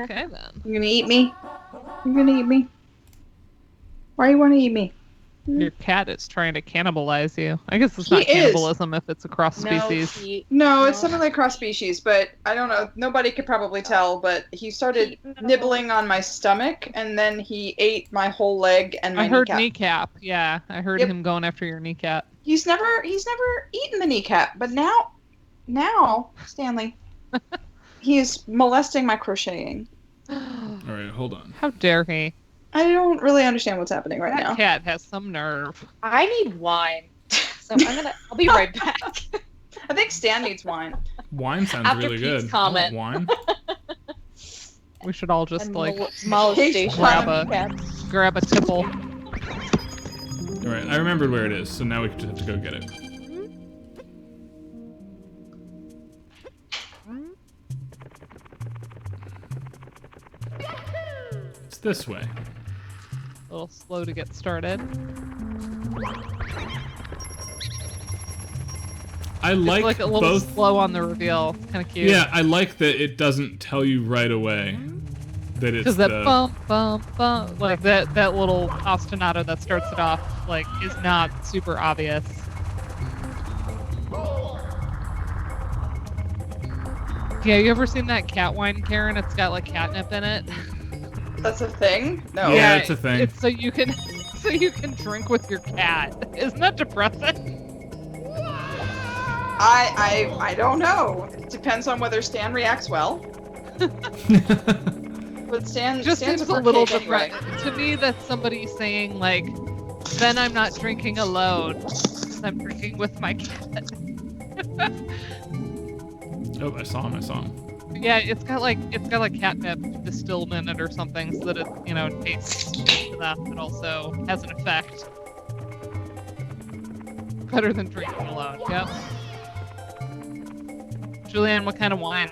okay then. You gonna eat me? You gonna eat me? Why you wanna eat me? Your cat is trying to cannibalize you. I guess it's He not is. cannibalism if it's across species. No, it's something like cross species, but I don't know. Nobody could probably tell, but he started nibbling on my stomach, and then he ate my whole leg and my I heard kneecap. kneecap. Yeah, I heard Yep. him going after your kneecap. He's never eaten the kneecap, but now, Stanley, he is molesting my crocheting. All right, hold on. How dare he? I don't really understand what's happening right That now. cat has some nerve. I need wine. So I'll be right back. I think Stan needs wine. Wine sounds After really Pete's good. comment. I want wine. We should all just molestation. grab a tipple. All right, I remembered where it is, so now we just have to go get it. It's this way. A little slow to get started. I It's like like a little both. slow on the reveal. It's kind of cute. Yeah, I like that it doesn't tell you right away that it's Because that the. bump, bump, bump, like that little ostinato that starts it off, like, is not super obvious. Yeah, you ever seen that cat wine, Karen? It's got like catnip in it. That's a thing? No. Yeah, it's a thing. It's so you can drink with your cat. Isn't that depressing? I don't know. It depends on whether Stan reacts well. But Just Stan's seems a fruitcake little anyway. depressing. To me, that's somebody saying like, then I'm not drinking alone. I'm drinking with my cat. Oh, I saw him. Yeah, it's got like catnip distilled in it or something, so that it tastes enough, but also has an effect. Better than drinking alone. Yep. Julianne, what kind of wine?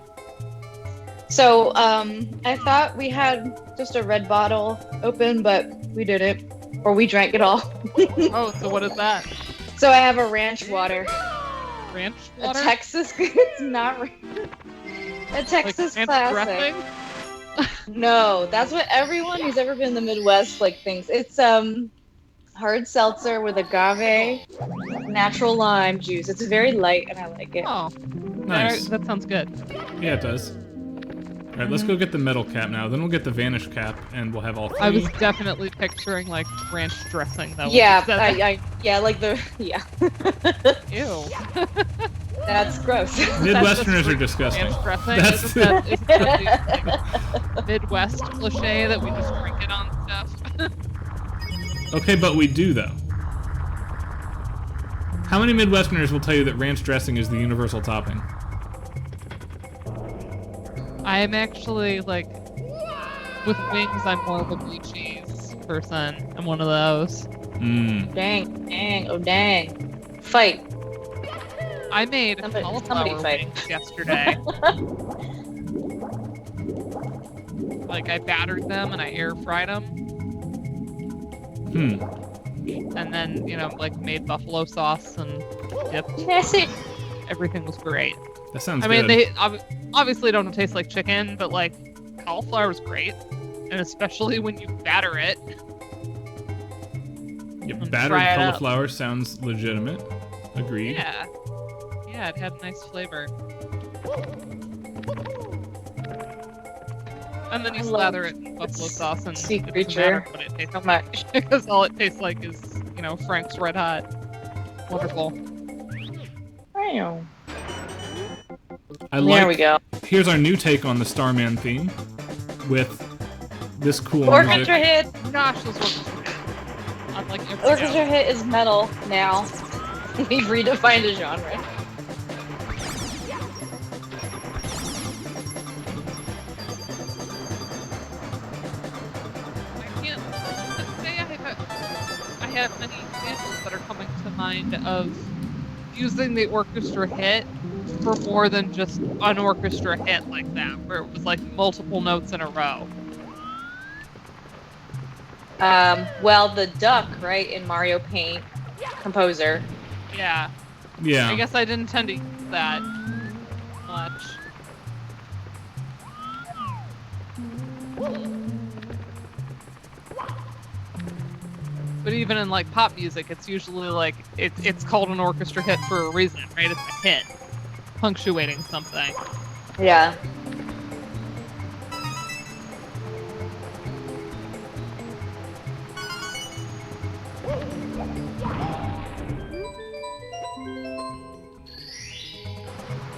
So, I thought we had just a red bottle open, but we didn't. Or we drank it all. Oh, so what is that? So I have a ranch water. Ranch A water? Texas, it's not a Texas ranch classic. dressing? No, that's what everyone who's ever been in the Midwest thinks. It's hard seltzer with agave, natural lime juice. It's very light and I like it. Oh, Nice. that sounds good. Yeah, it does. All right, let's go get the metal cap now. Then we'll get the vanish cap, and we'll have all three. I was definitely picturing like ranch dressing though. Yeah, Yeah. Ew. That's gross. Midwesterners are disgusting. Ranch dressing. That's Isn't that the like, Midwest cliche that we just drink it on stuff? Okay, but we do though. How many Midwesterners will tell you that ranch dressing is the universal topping? I'm actually like, with wings, I'm more of a blue cheese person. I'm one of those. Dang, oh dang. Fight. I made Somebody cauliflower fight. wings yesterday. Like, I battered them and I air fried them. And then, like made buffalo sauce and dipped. Nasty. Everything was great. That sounds I mean, good. they obviously don't taste like chicken, but like cauliflower is great, and especially when you batter it. Yeah, and battered fry it up. cauliflower sounds legitimate. Agreed. Yeah, it had a nice flavor. And then you slather it in buffalo sauce, and sea it doesn't creature. matter what it tastes So much. because all it tastes like is, Frank's Red Hot. Wonderful. Wow. There we go. Here's our new take on the Starman theme, with this cool Orchestra music. hit. Gosh, those orchestra hit. Unlike everything Orchestra else. hit is metal now. We've redefined a genre. I can't say I have many examples that are coming to mind of using the orchestra hit for more than just an orchestra hit like that, where it was like multiple notes in a row. Well, the duck, right, in Mario Paint, composer. Yeah. Yeah. I guess I didn't tend to use that much. But even in like pop music, it's usually like it's called an orchestra hit for a reason, right? It's a hit, punctuating something. Yeah.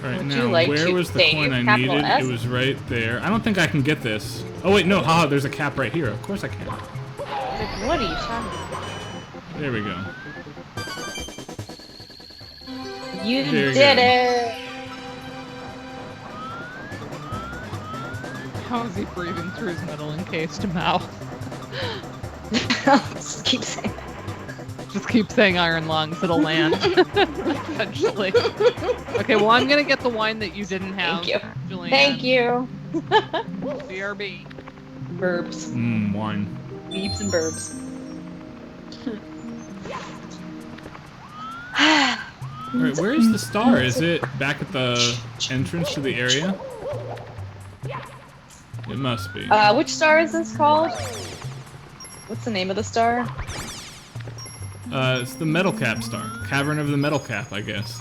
Right Would now, you like where to was the save coin I capital needed? S? It was right there. I don't think I can get this. Oh wait, no, haha, there's a cap right here. Of course I can. Like, what are you talking about? There we go. You Very did good. it! How is he breathing through his metal encased mouth? Just keep saying that. Just keep saying iron lungs, it'll land. Eventually. Okay, well I'm gonna get the wine that you didn't have. Thank you. Julianne. Thank you. BRB. Burbs. Wine. Beeps and burbs. Alright, where is the star? Is it back at the entrance to the area? It must be. Which star is this called? What's the name of the star? It's the Metal Cap star. Cavern of the Metal Cap, I guess.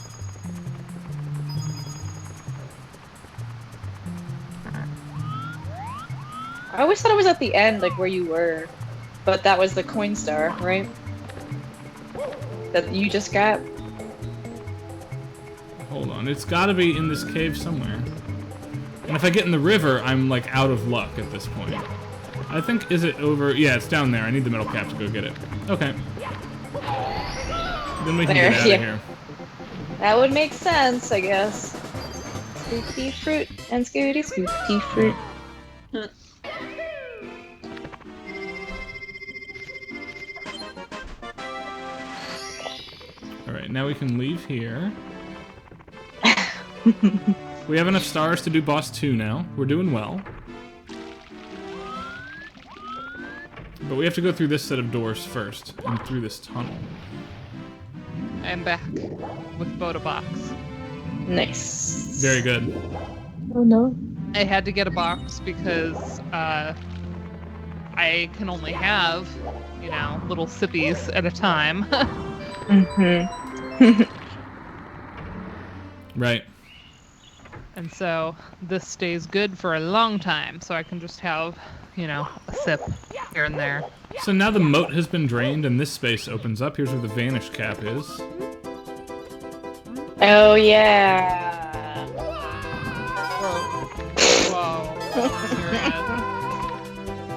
I always thought it was at the end, like where you were. But that was the coin star, right? That you just got? Hold on, it's gotta be in this cave somewhere. And if I get in the river, I'm like out of luck at this point. I think, is it over? Yeah, it's down there. I need the Metal Cap to go get it. Okay. Then we can There, get out yeah. of here. That would make sense, I guess. Spooky fruit and Scooty spooky fruit. Alright, now we can leave here. We have enough stars to do boss 2 now. We're doing well. But we have to go through this set of doors first, and through this tunnel. I'm back with Boda Box. Nice. Very good. Oh no. I had to get a box because I can only have, little sippies at a time. Right. And so this stays good for a long time, so I can just have, a sip here and there. So now the moat has been drained and this space opens up. Here's where the vanish cap is. Oh yeah. Whoa.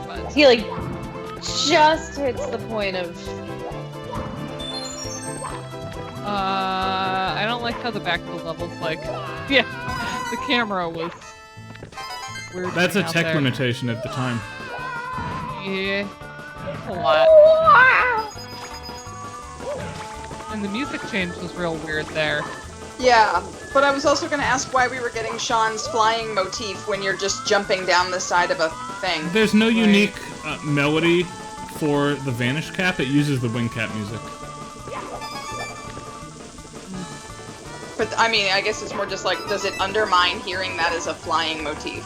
But He like just hits the point of. I don't like how the back of the level's like. Yeah, the camera was weird. That's a out tech there. limitation at the time. Yeah, a lot. And the music change was real weird there. Yeah, but I was also going to ask why we were getting Sean's flying motif when you're just jumping down the side of a thing. There's no unique melody for the vanish cap. It uses the wing cap music. But I mean, I guess it's more just like, does it undermine hearing that as a flying motif?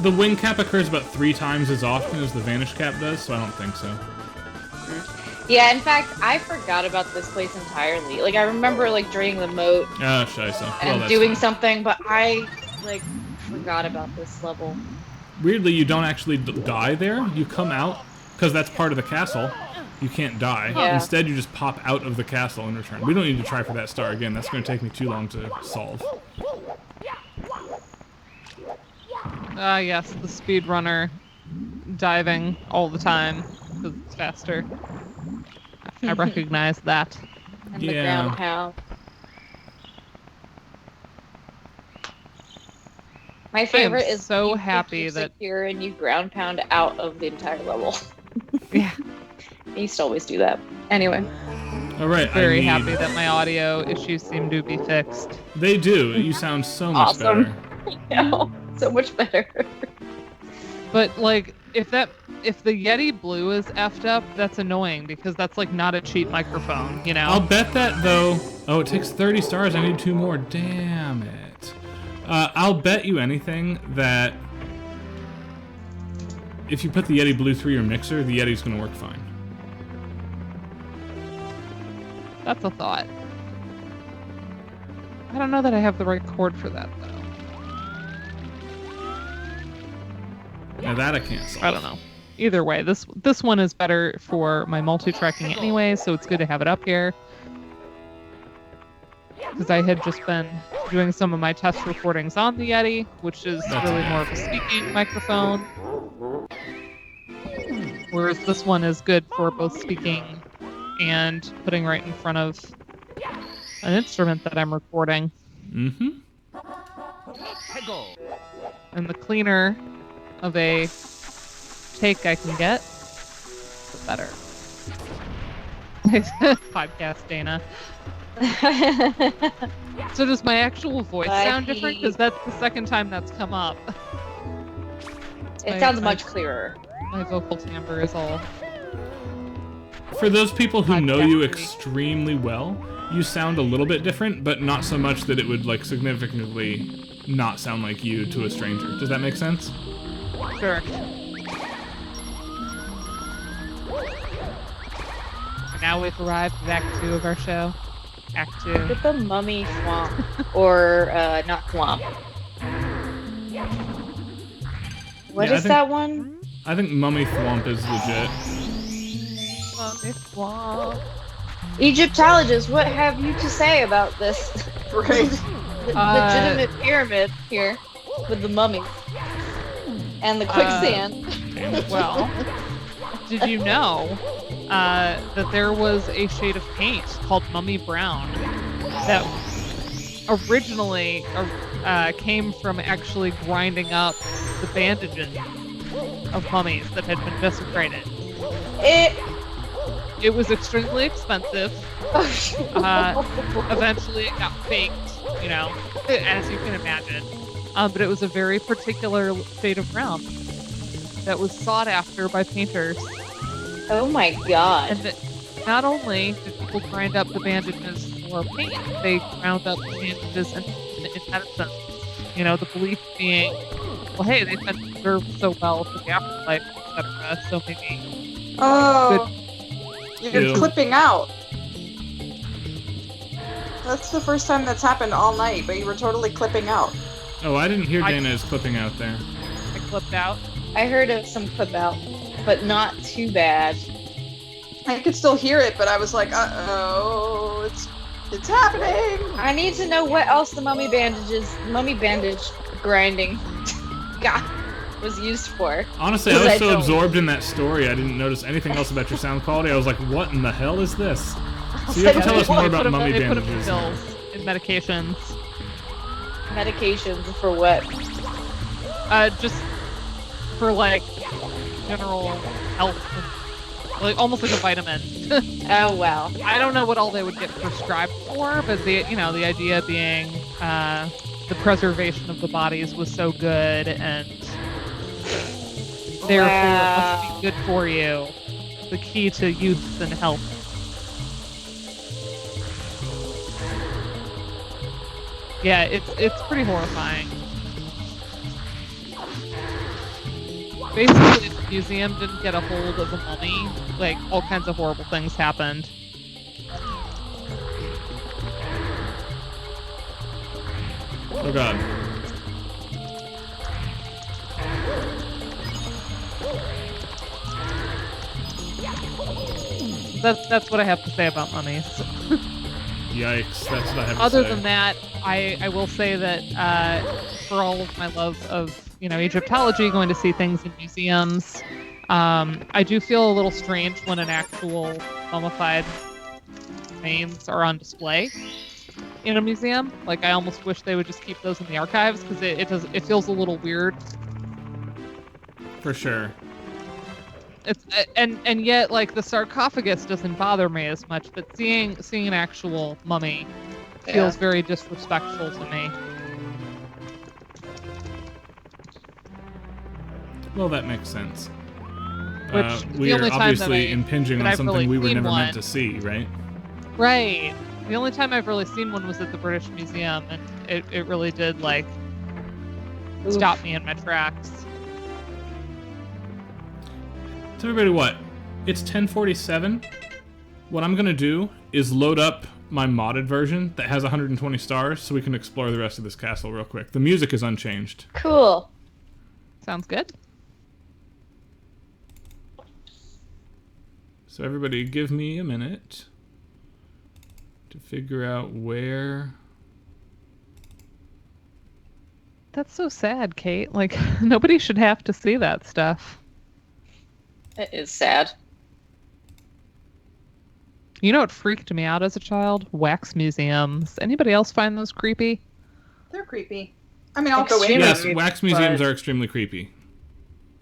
The wing cap occurs about 3 times as often as the vanish cap does, so I don't think so. Yeah, in fact, I forgot about this place entirely. Like, I remember, like, draining the moat Ah, scheisse. and Well, doing that's something, but I, like, forgot about this level. weirdly, you don't actually die there. You come out, because that's part of the castle. You can't die. Yeah. Instead, you just pop out of the castle and return. We don't need to try for that star again. That's going to take me too long to solve. Ah, yes, the speedrunner diving all the time because it's faster. I recognize that. And the Yeah. ground pound. My favorite is so you happy keep that- secure and you ground pound out of the entire level. Yeah, I used to always do that. Anyway. All right, very I need... happy that my audio issues seem to be fixed. They do. You sound so much Awesome. better. No, so much better. But like, if the Yeti Blue is effed up, that's annoying because that's like not a cheap microphone, you know? I'll bet that, though... Oh, it takes 30 stars. I need 2 more. Damn it. I'll bet you anything that if you put the Yeti Blue through your mixer, the Yeti's going to work fine. That's a thought. I don't know that I have the right cord for that though. Now that I can't solve. I don't know. Either way, this one is better for my multi-tracking anyway, so it's good to have it up here. Because I had just been doing some of my test recordings on the Yeti, which is really more of a speaking microphone. Whereas this one is good for both speaking and putting right in front of an instrument that I'm recording. Mm-hmm. And the cleaner of a take I can get, the better. Podcast Dana. So does my actual voice sound different? Because that's the second time that's come up. It sounds much clearer. My vocal timbre is all... For those people who know you Podcasty. extremely well, you sound a little bit different, but not so much that it would like significantly not sound like you to a stranger. Does that make sense? Sure. Now we've arrived at Act 2 of our show. Act 2. Look at the mummy swamp. Or, not swamp. What Yeah, I is think- that one? I think Mummy Thwomp is legit. Egyptologist, what have you to say about this Right. legitimate pyramid here with the mummy and the quicksand? Well, did you know that there was a shade of paint called Mummy Brown that originally came from actually grinding up the bandages of mummies that had been desecrated. It was extremely expensive. Eventually it got faked you know, as you can imagine. But it was a very particular shade of brown that was sought after by painters. Oh my god. And not only did people grind up the bandages for paint, they ground up the bandages in medicine. You know, the belief being, well, hey, they've been preserved so well for the afterlife, etc. So maybe. Oh, you're Ew. clipping out. That's the first time that's happened all night, but you were totally clipping out. Oh, I didn't hear Dana's clipping out there. I clipped out. I heard of some clip out, but not too bad. I could still hear it, but I was like, uh-oh, it's happening. I need to know what else the mummy bandage grinding God was used for. Honestly, I was so absorbed in that story, I didn't notice anything else about your sound quality. I was like, what in the hell is this? So you have to tell us more about mummy They put them in bandages. pills, in medications. Medications for what? Just for like general health, like almost like a vitamin. Oh wow. I don't know what all they would get prescribed for, but the idea being the preservation of the bodies was so good, and therefore it must be good for you. The key to youth and health. Yeah, it's pretty horrifying. Basically, if the museum didn't get a hold of the mummy, like, all kinds of horrible things happened. Oh god. That's what I have to say about mummies. Yikes, that's what I have to Other say. than that, I will say that for all of my love of Egyptology, going to see things in museums, I do feel a little strange when an actual mummified remains are on display in a museum. Like, I almost wish they would just keep those in the archives, because it feels a little weird. For sure. It's and yet, like, the sarcophagus doesn't bother me as much, but seeing an actual mummy feels very disrespectful to me. Well, that makes sense. Which, We the are only time obviously that impinging that on I've something really we were seen never one. meant to see, right? Right. The only time I've really seen one was at the British Museum, and it really did, like, stop me in my tracks. So everybody, what? It's 10:47. What I'm gonna do is load up my modded version that has 120 stars, so we can explore the rest of this castle real quick. The music is unchanged. Cool. Sounds good. So everybody, give me a minute to figure out where. That's so sad, Kate. Like, nobody should have to see that stuff. It is sad. You know what freaked me out as a child? Wax museums. Anybody else find those creepy? They're creepy. I mean, I'll go in. Yes, them, wax museums but are extremely creepy.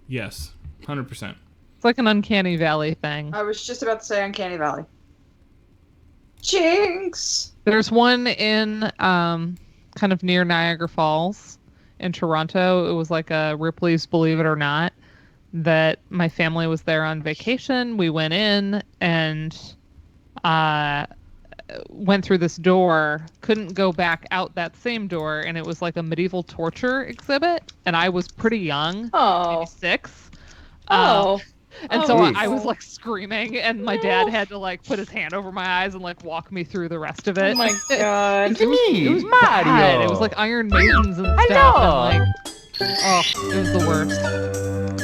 Yes, 100%. It's like an uncanny valley thing. I was just about to say Uncanny Valley. Jinx! There's one in kind of near Niagara Falls in Toronto. It was like a Ripley's Believe It or Not, that my family was there on vacation. We went in and went through this door, couldn't go back out that same door, and it was like a medieval torture exhibit, and I was pretty young, maybe 6. And so I was like screaming, and my dad had to like put his hand over my eyes and like walk me through the rest of it. Oh my god. It was bad. It was like Iron Maidens and stuff, and like, oh, it was the worst.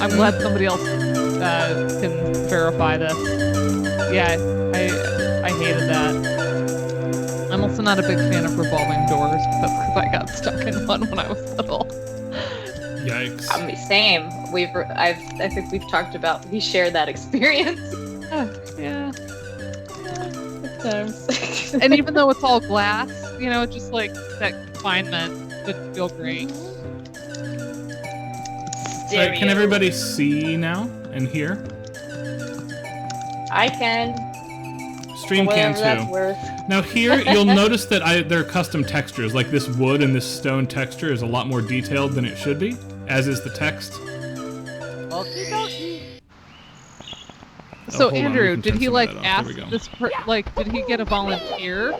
I'm glad somebody else can verify this. Yeah, I hated that. I'm also not a big fan of revolving doors, but that's because I got stuck in one when I was little. Yikes. I mean, same. I think we've talked about, we share that experience. Yeah. Good times. And even though it's all glass, just like that confinement didn't feel great. So, can everybody see now and hear? I can. stream can Whatever that's too. worth. Now here, you'll notice that there are custom textures, like this wood and this stone texture is a lot more detailed than it should be, as is the text. So hold on, we Andrew, can did turn he some of like that off. ask There we go. this did he get a volunteer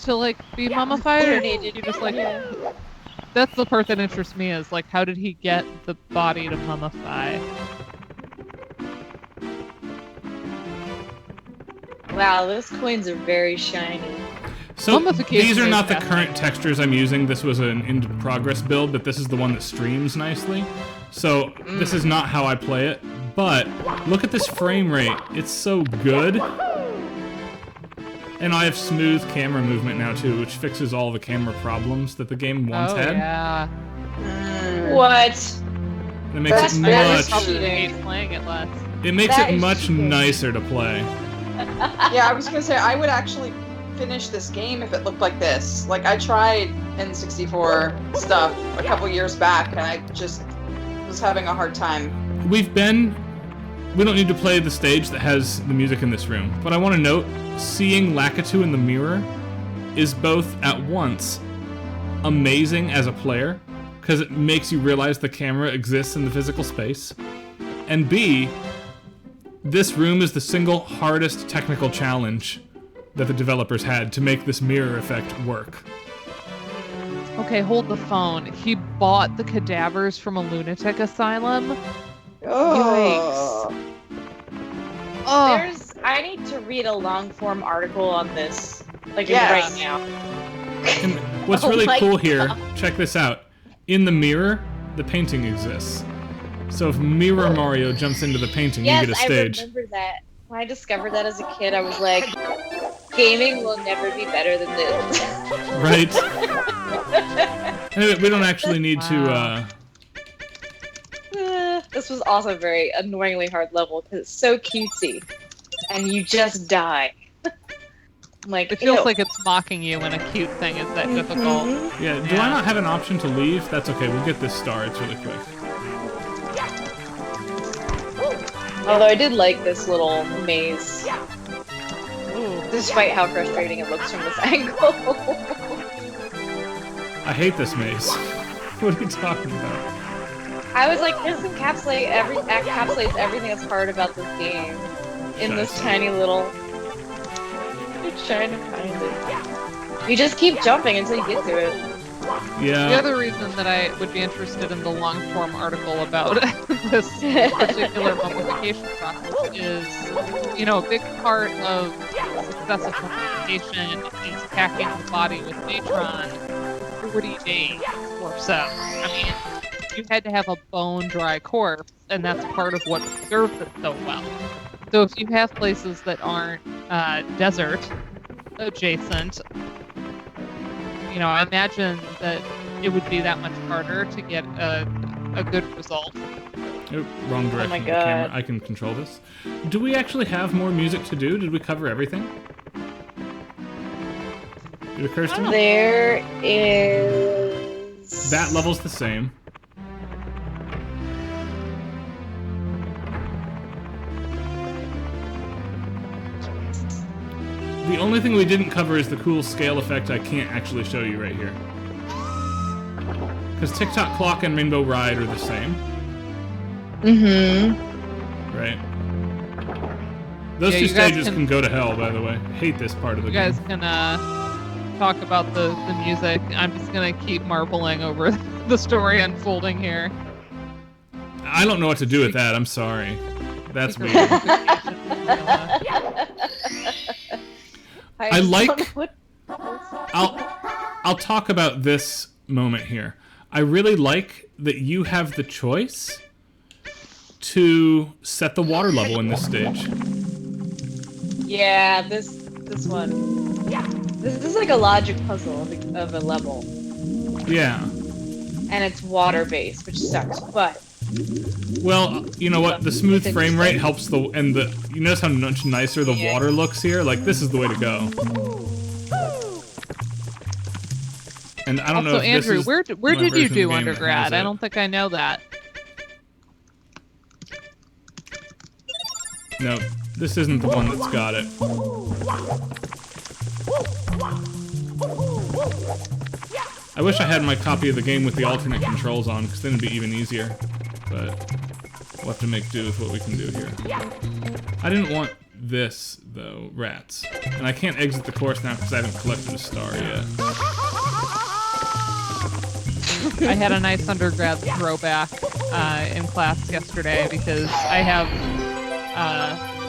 to like be mummified, or did he just like? That's the part that interests me is like, how did he get the body to mummify? Wow, those coins are very shiny. So Mummification these are is not the fascinating. current textures I'm using. This was an in-progress build, but this is the one that streams nicely. So this is not how I play it, but look at this frame rate. It's so good. And I have smooth camera movement now too, which fixes all the camera problems that the game once Oh had. yeah. What? And it makes That's it very much. Probably cheating. hate playing it less. It makes That it is much cheating. nicer to play. Yeah, I was gonna say I would actually finish this game if it looked like this. Like I tried N64 stuff a couple years back, and I just was having a hard time. We don't need to play the stage that has the music in this room, but I want to note, seeing Lakitu in the mirror is both at once amazing as a player, because it makes you realize the camera exists in the physical space, and B, this room is the single hardest technical challenge that the developers had to make this mirror effect work. Okay, hold the phone. He bought the cadavers from a lunatic asylum. Oh. Oh, I need to read a long form article on this, like Yes. right now. And what's Oh really my cool here, check this out. In the mirror, the painting exists. So if Mirror Mario jumps into the painting, Yes, you get a I stage. remember that. When I discovered that as a kid, I was like, gaming will never be better than this. Right? Anyway, we don't actually need Wow. This was also a very annoyingly hard level because it's so cutesy, and you just die. Like it feels ew. like it's mocking you when a cute thing is that difficult. Yeah, do I not have an option to leave? That's okay, we'll get this star, it's really quick. Although I did like this little maze, Ooh. despite how frustrating it looks from this angle. I hate this maze. What are you talking about? I was like, this encapsulates everything that's hard about this game in this tiny little. You're trying to find it. You just keep jumping until you get to it. The Yeah, other reason that I would be interested in the long-form article about this particular mummification process is, you know, a big part of successive mummification is packing the body with natron for 40 days or so. I mean, you had to have a bone-dry corpse, and that's part of what preserves it so well. So if you have places that aren't desert adjacent, you know, I imagine that it would be that much harder to get a good result. oh, wrong direction. my of the camera. God. I can control this. Do we actually have more music to do? Did we cover everything? It occurs to me. There is. That level's the same. The only thing we didn't cover is the cool scale effect I can't actually show you right here. Because Tick-Tock Clock and Rainbow Ride are the same, Mm-hmm. right? Those Yeah, two you guys stages can go to hell, by the way. Hate this part of the You guys game. can talk about the music. I'm just gonna keep marbling over the story unfolding here. I don't know what to do with that, I'm sorry. That's Because weird. mummification is real, I like- What? I'll talk about this moment here. I really like that you have the choice to set the water level in this stage. Yeah, this one. This is like a logic puzzle of a level, Yeah. and it's water based, which sucks. But Well, you know what? The smooth It's frame rate interesting. helps you notice how much nicer the Yeah. water looks here? Like, this is the way to go. And I don't know Also, if this Andrew, is where my did you version of the do game that has undergrad? I it. don't think I know that. No, This isn't the one that's got it. I wish I had my copy of the game with the alternate controls on, because then it'd be even easier. But we'll have to make do with what we can do here. I didn't want this, though, rats. And I can't exit the course now because I haven't collected a star yet. I had a nice undergrad throwback in class yesterday because I have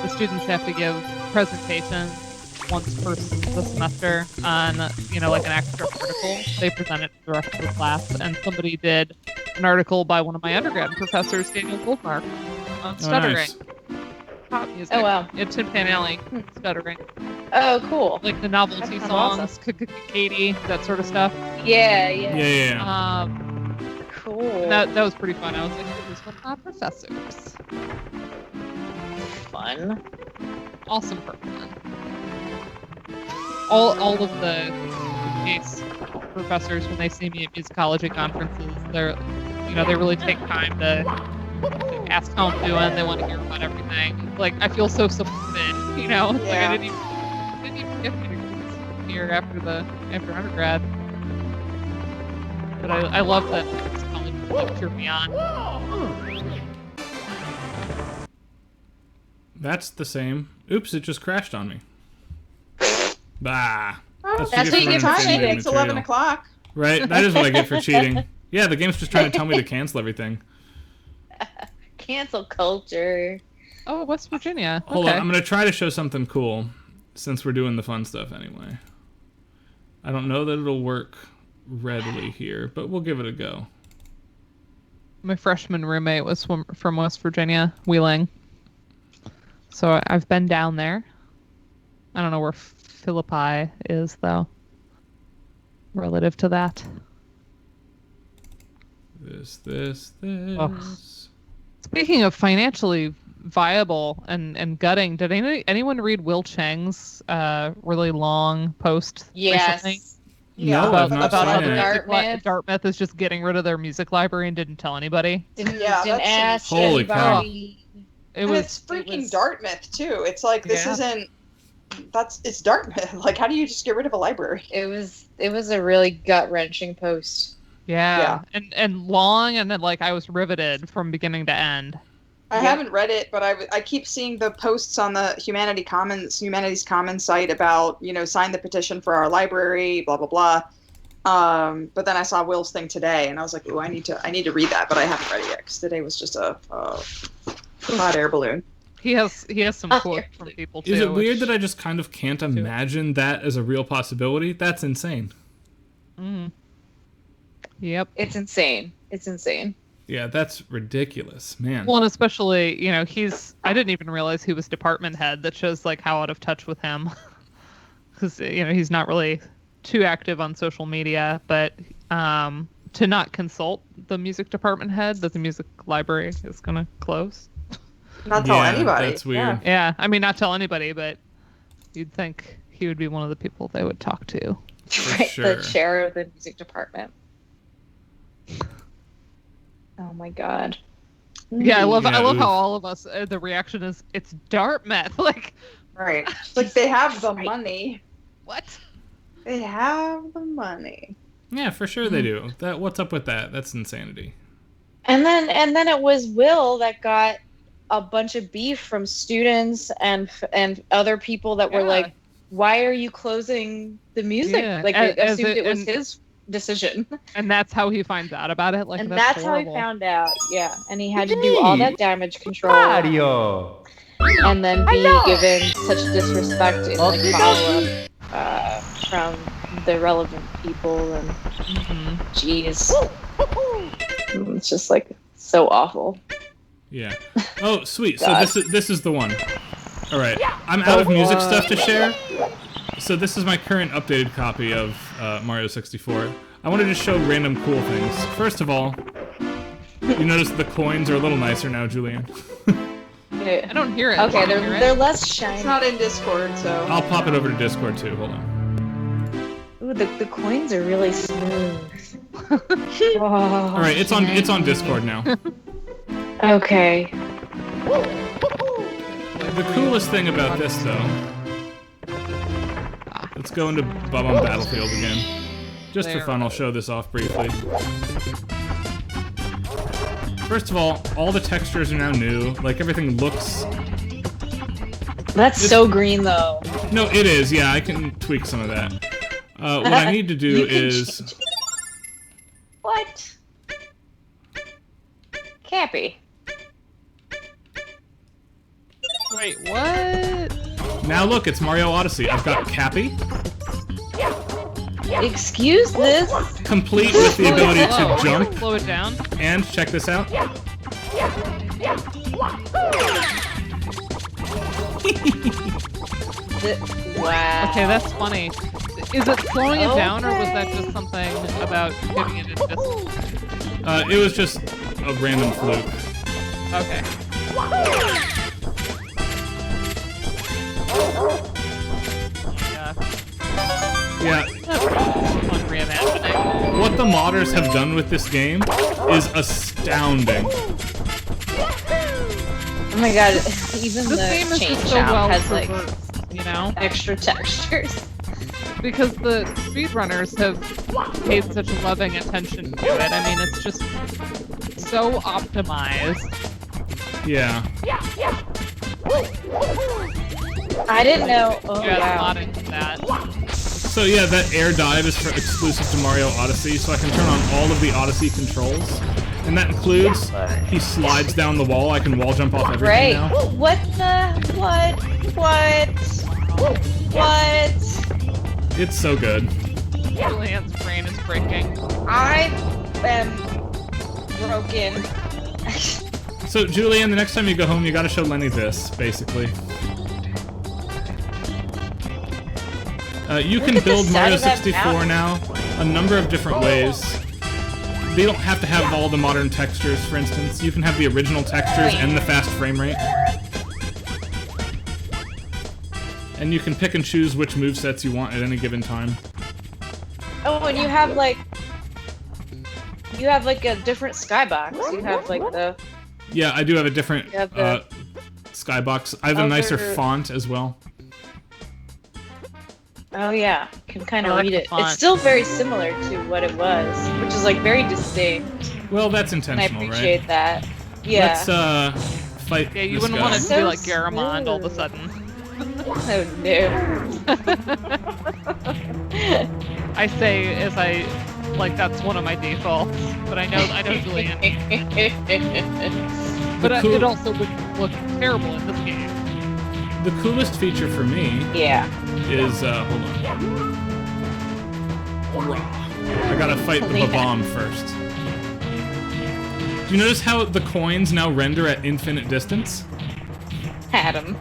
the students have to give presentations once per the semester on like an extra article. They present it to the rest of the class, and somebody did an article by one of my undergrad professors, Daniel Goldmark, on stuttering. Nice. Pop music. Oh, wow. It's Tin Pan Alley, stuttering. Oh, cool. Like the novelty That songs, sounds Katie, that sort of stuff. Yeah. Cool. That was pretty fun. I was like, this is one of my professors. Fun. Awesome person. All of the case professors, when they see me at musicology conferences, they really take time to ask how I'm doing. They want to hear about everything. Like, I feel so supported, It's like I didn't even get me here after undergrad. But I love that college people cheer me on. That's the same. Oops, it just crashed on me. Bah. That's what what you get for running cheating. animated It's 11 material. o'clock. Right, that is what I get for cheating. Yeah, the game's just trying to tell me to cancel everything. Cancel culture. Oh, West Virginia. Hold Okay. on, I'm going to try to show something cool, since we're doing the fun stuff anyway. I don't know that it'll work readily here, but we'll give it a go. My freshman roommate was from West Virginia, Wheeling. So I've been down there. I don't know where Philippi is, though, relative to that. This. Ugh. Speaking of financially viable and gutting, did anyone read Will Cheng's really long post recently? Yes. No, about I've not how seen it. Dartmouth is just getting rid of their music library and didn't tell anybody. Didn't that's ask Holy cow. anybody. It's freaking Dartmouth too. It's like this isn't. It's Dartmouth. Like, how do you just get rid of a library? It was a really gut-wrenching post. Yeah. And long, and then I was riveted from beginning to end. I haven't read it, but I keep seeing the posts on the Humanities Commons site about, sign the petition for our library, blah blah blah. But then I saw Will's thing today, and I was like, "Ooh, I need to read that," but I haven't read it yet because today was just a hot air balloon. He has some quotes from people too. Is it weird that I just kind of can't imagine that as a real possibility? That's insane. Mm. Yep. It's insane. Yeah, that's ridiculous, man. Well, and especially, I didn't even realize he was department head. That shows how out of touch with him. Because, he's not really too active on social media, but to not consult the music department head that the music library is going to close. Not tell anybody. That's weird. Yeah, I mean, not tell anybody, but you'd think he would be one of the people they would talk to. Right, sure. the chair of the music department. Oh my god. Yeah, I love oof. how all of us the reaction is it's Dartmouth. Right. They have the money. What? They have the money. Yeah, for sure they do. What's up with that? That's insanity. And then it was Will that got a bunch of beef from students and other people that were like, "Why are you closing the music?" Yeah. They assumed it was his decision. And that's how he finds out about it. And that's how he horrible. found out. Yeah, and he had to do all that damage control. Mario. And then be given such disrespect in follow up from the relevant people, and jeez, it's just so awful. Yeah. Oh, sweet. So this is the one. All right. I'm out of music stuff to share. So this is my current updated copy of Mario 64. I wanted to show random cool things. First of all, you notice the coins are a little nicer now, Julianne. I don't hear it. Okay, they're less shiny. It's not in Discord, so I'll pop it over to Discord too. Hold on. Ooh, the coins are really smooth. All right, it's on Discord now. Okay. The coolest thing about this, though... Let's go into Bum Battlefield again. Just for fun, I'll show this off briefly. First of all the textures are now new. Like, everything looks... That's so green, though. No, it is. Yeah, I can tweak some of that. What I need to do is... What? Cappy. Wait, what? Now look, it's Mario Odyssey. I've got Cappy, Excuse this? complete with the ability to jump, Slow it down. and check this out. Wow. Okay, that's funny. Is it slowing it down, or was that just something about giving it a distance? It was just a random fluke. Okay. Yeah, Fun reimagining. what the modders have done with this game is astounding. Oh my god, even This the game is chain just so shop well has like traversed, you know? extra textures. Because the speedrunners have paid such loving attention to it. I mean, it's just so optimized. Yeah. I didn't know. Oh You add a wow. lot into that. So yeah, that air dive is for exclusive to Mario Odyssey, so I can turn on all of the Odyssey controls. And that includes, he slides down the wall, I can wall jump off everything Right. now. What the? What? It's so good. Julian's brain is breaking. I am broken. So Julian, the next time you go home, you gotta show Lenny this, basically. You can at the build side Mario of that 64 mountain. now a number of different ways. They don't have to have all the modern textures, for instance. You can have the original textures and the fast frame rate. And you can pick and choose which movesets you want at any given time. Oh, and you have like a different skybox. You have like the Yeah, I do have a different You have the skybox. I have a nicer other- font as well. oh yeah, can kind I of like read the it. font. It's still very similar to what it was, which is like very distinct. Well, that's And I intentional, appreciate right? that. Yeah. Let's fight Yeah, you this wouldn't guy. want it to So be like Garamond all of a smooth. sudden. Oh no. I say as I like that's one of my defaults, but I know Julian. But cool- it also would look terrible in this game. The coolest feature for me Yeah. is, hold on. I gotta fight the Yeah. bomb first. Do you notice how the coins now render at infinite distance? Adam.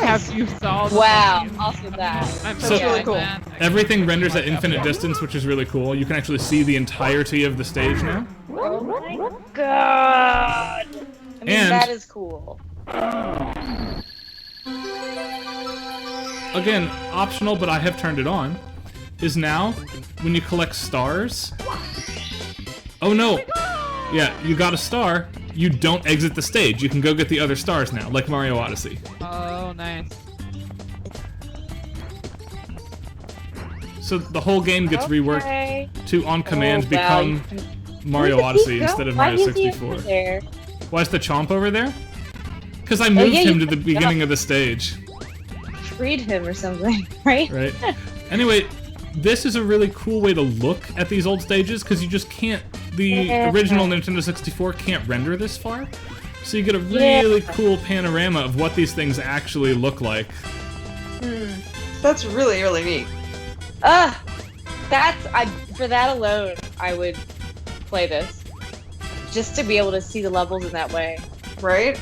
Have you saw the Wow. game? Also that. I'm So- feeling Cool. that. Everything renders at infinite distance, which is really cool. You can actually see the entirety of the stage now. Oh my god. I mean, And- that is cool. Again, optional, but I have turned it on, is now, when you collect stars... Oh no! Yeah, you got a star, you don't exit the stage. You can go get the other stars now, like Mario Odyssey. Oh, nice. So the whole game gets reworked Okay. to, on command, Oh, wow, become you can- Mario Where did he Odyssey go? instead of Why Mario is he 64. over there? Why is the chomp over there? Because I moved yeah, him you to the picked him beginning of the stage, Freed him or something, right? right? Anyway, this is a really cool way to look at these old stages, because you just can't... The Yeah. original Nintendo 64 can't render this far, so you get a really cool panorama of what these things actually look like. That's really, really neat. For that alone, I would play this. Just to be able to see the levels in that way. Right?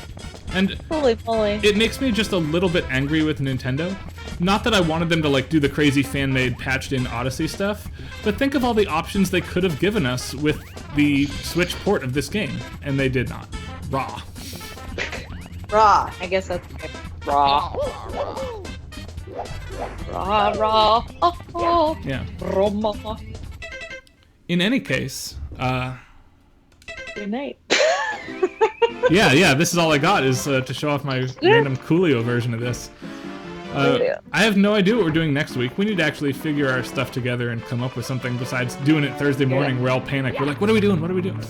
And Holy moly. it makes me just a little bit angry with Nintendo. Not that I wanted them to like do the crazy fan-made patched-in Odyssey stuff, but think of all the options they could have given us with the Switch port of this game, and they did not. Raw. Raw. I guess that's raw. Raw. Oh. Yeah. Roma. In any case, Good night. Yeah. This is all I got is to show off my random Coolio version of this. I have no idea what we're doing next week. We need to actually figure our stuff together and come up with something besides doing it Thursday morning. We're all panicked. We're like, what are we doing? What are we doing?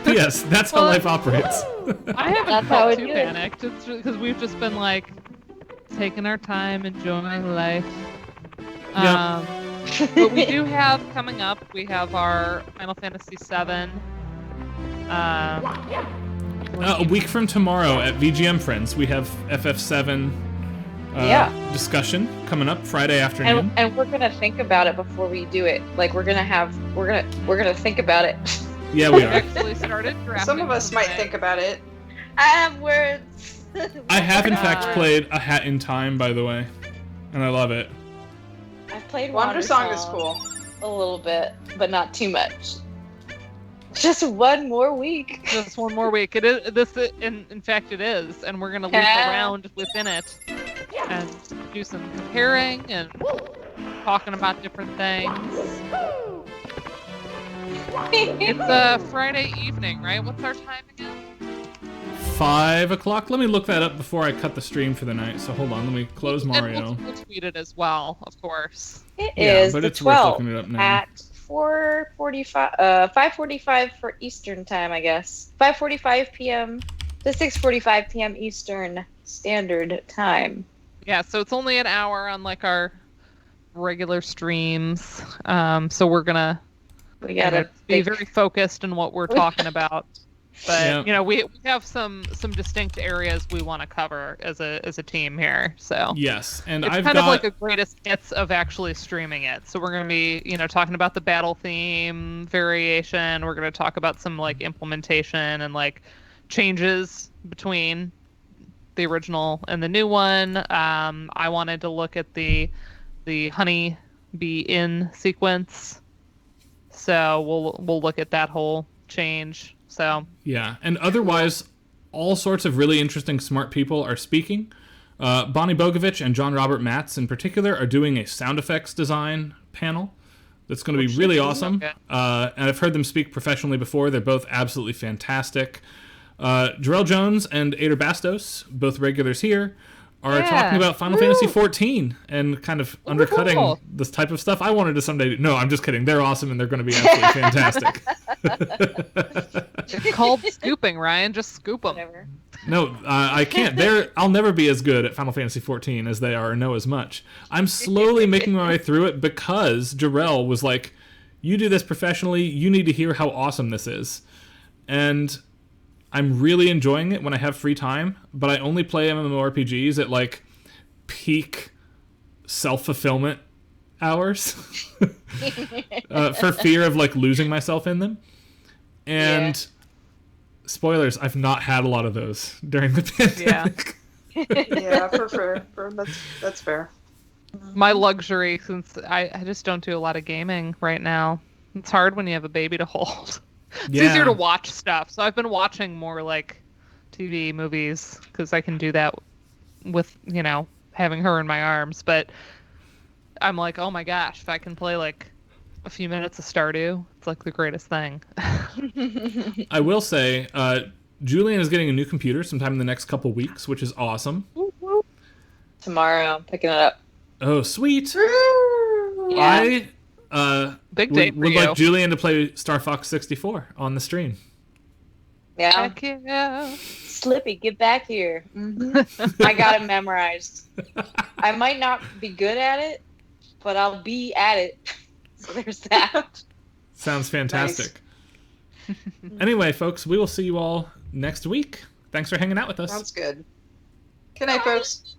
Yes, that's how life operates. I haven't felt too panicked. It's because we've just been like taking our time, enjoying life. But we do have coming up. We have our Final Fantasy VII. A week from tomorrow at VGM Friends, we have FF7 discussion coming up Friday afternoon. And we're gonna think about it before we do it. Like we're gonna think about it. Yeah, we are. Actually started drafting. Some of us might think about it. I have words. I have in fact played A Hat in Time, by the way, and I love it. I've played Wander Song is cool. A little bit, but not too much. Just one more week. Just one more week. It is. In fact, it is, and we're gonna loop around within it and do some comparing and talking about different things. It's a Friday evening, right? What's our time again? 5 o'clock. Let me look that up before I cut the stream for the night. So hold on, let me close Mario. And we'll tweet it as well, of course. It is but the it's worth 12th looking it up now. at 5:45 for Eastern time, I guess. 5:45 p.m. to 6:45 p.m. Eastern Standard Time. Yeah, so it's only an hour on like our regular streams. So we're gonna be very focused in what we're talking about. But we have some distinct areas we want to cover as a team here. So yes, and it's kind of like a greatest hits of actually streaming it. So we're going to be talking about the battle theme variation. We're going to talk about some like implementation and like changes between the original and the new one. I wanted to look at the honey bee in sequence. So we'll look at that whole change. So yeah, and otherwise, all sorts of really interesting, smart people are speaking. Bonnie Bogovich and John Robert Matz, in particular, are doing a sound effects design panel that's going to be really awesome. Okay. And I've heard them speak professionally before. They're both absolutely fantastic. Jarrell Jones and Ader Bastos, both regulars here, are talking about Final Fantasy XIV and kind of undercutting this type of stuff I wanted to someday do. No, I'm just kidding. They're awesome and they're going to be absolutely fantastic. It's called scooping, Ryan. Just scoop them. Whatever. No, I can't. I'll never be as good at Final Fantasy XIV as they are and know as much. I'm slowly making my way through it because Jarrell was like, you do this professionally, you need to hear how awesome this is. And I'm really enjoying it when I have free time, but I only play MMORPGs at like peak self-fulfillment hours for fear of like losing myself in them. And spoilers, I've not had a lot of those during the pandemic. Yeah, for sure. That's fair. My luxury, since I just don't do a lot of gaming right now. It's hard when you have a baby to hold. It's easier to watch stuff. So I've been watching more like TV, movies, because I can do that with, having her in my arms. But I'm like, oh my gosh, if I can play like a few minutes of Stardew, it's like the greatest thing. I will say, Julian is getting a new computer sometime in the next couple weeks, which is awesome. Tomorrow, I'm picking it up. Oh, sweet. Yeah. Big day would like Julian to play Star Fox 64 on the stream. Yeah. Heck yeah. Slippy, get back here. Mm-hmm. I got it memorized. I might not be good at it, but I'll be at it. So there's that. Sounds fantastic. Anyway, folks, we will see you all next week. Thanks for hanging out with us. Sounds good. Good night, folks.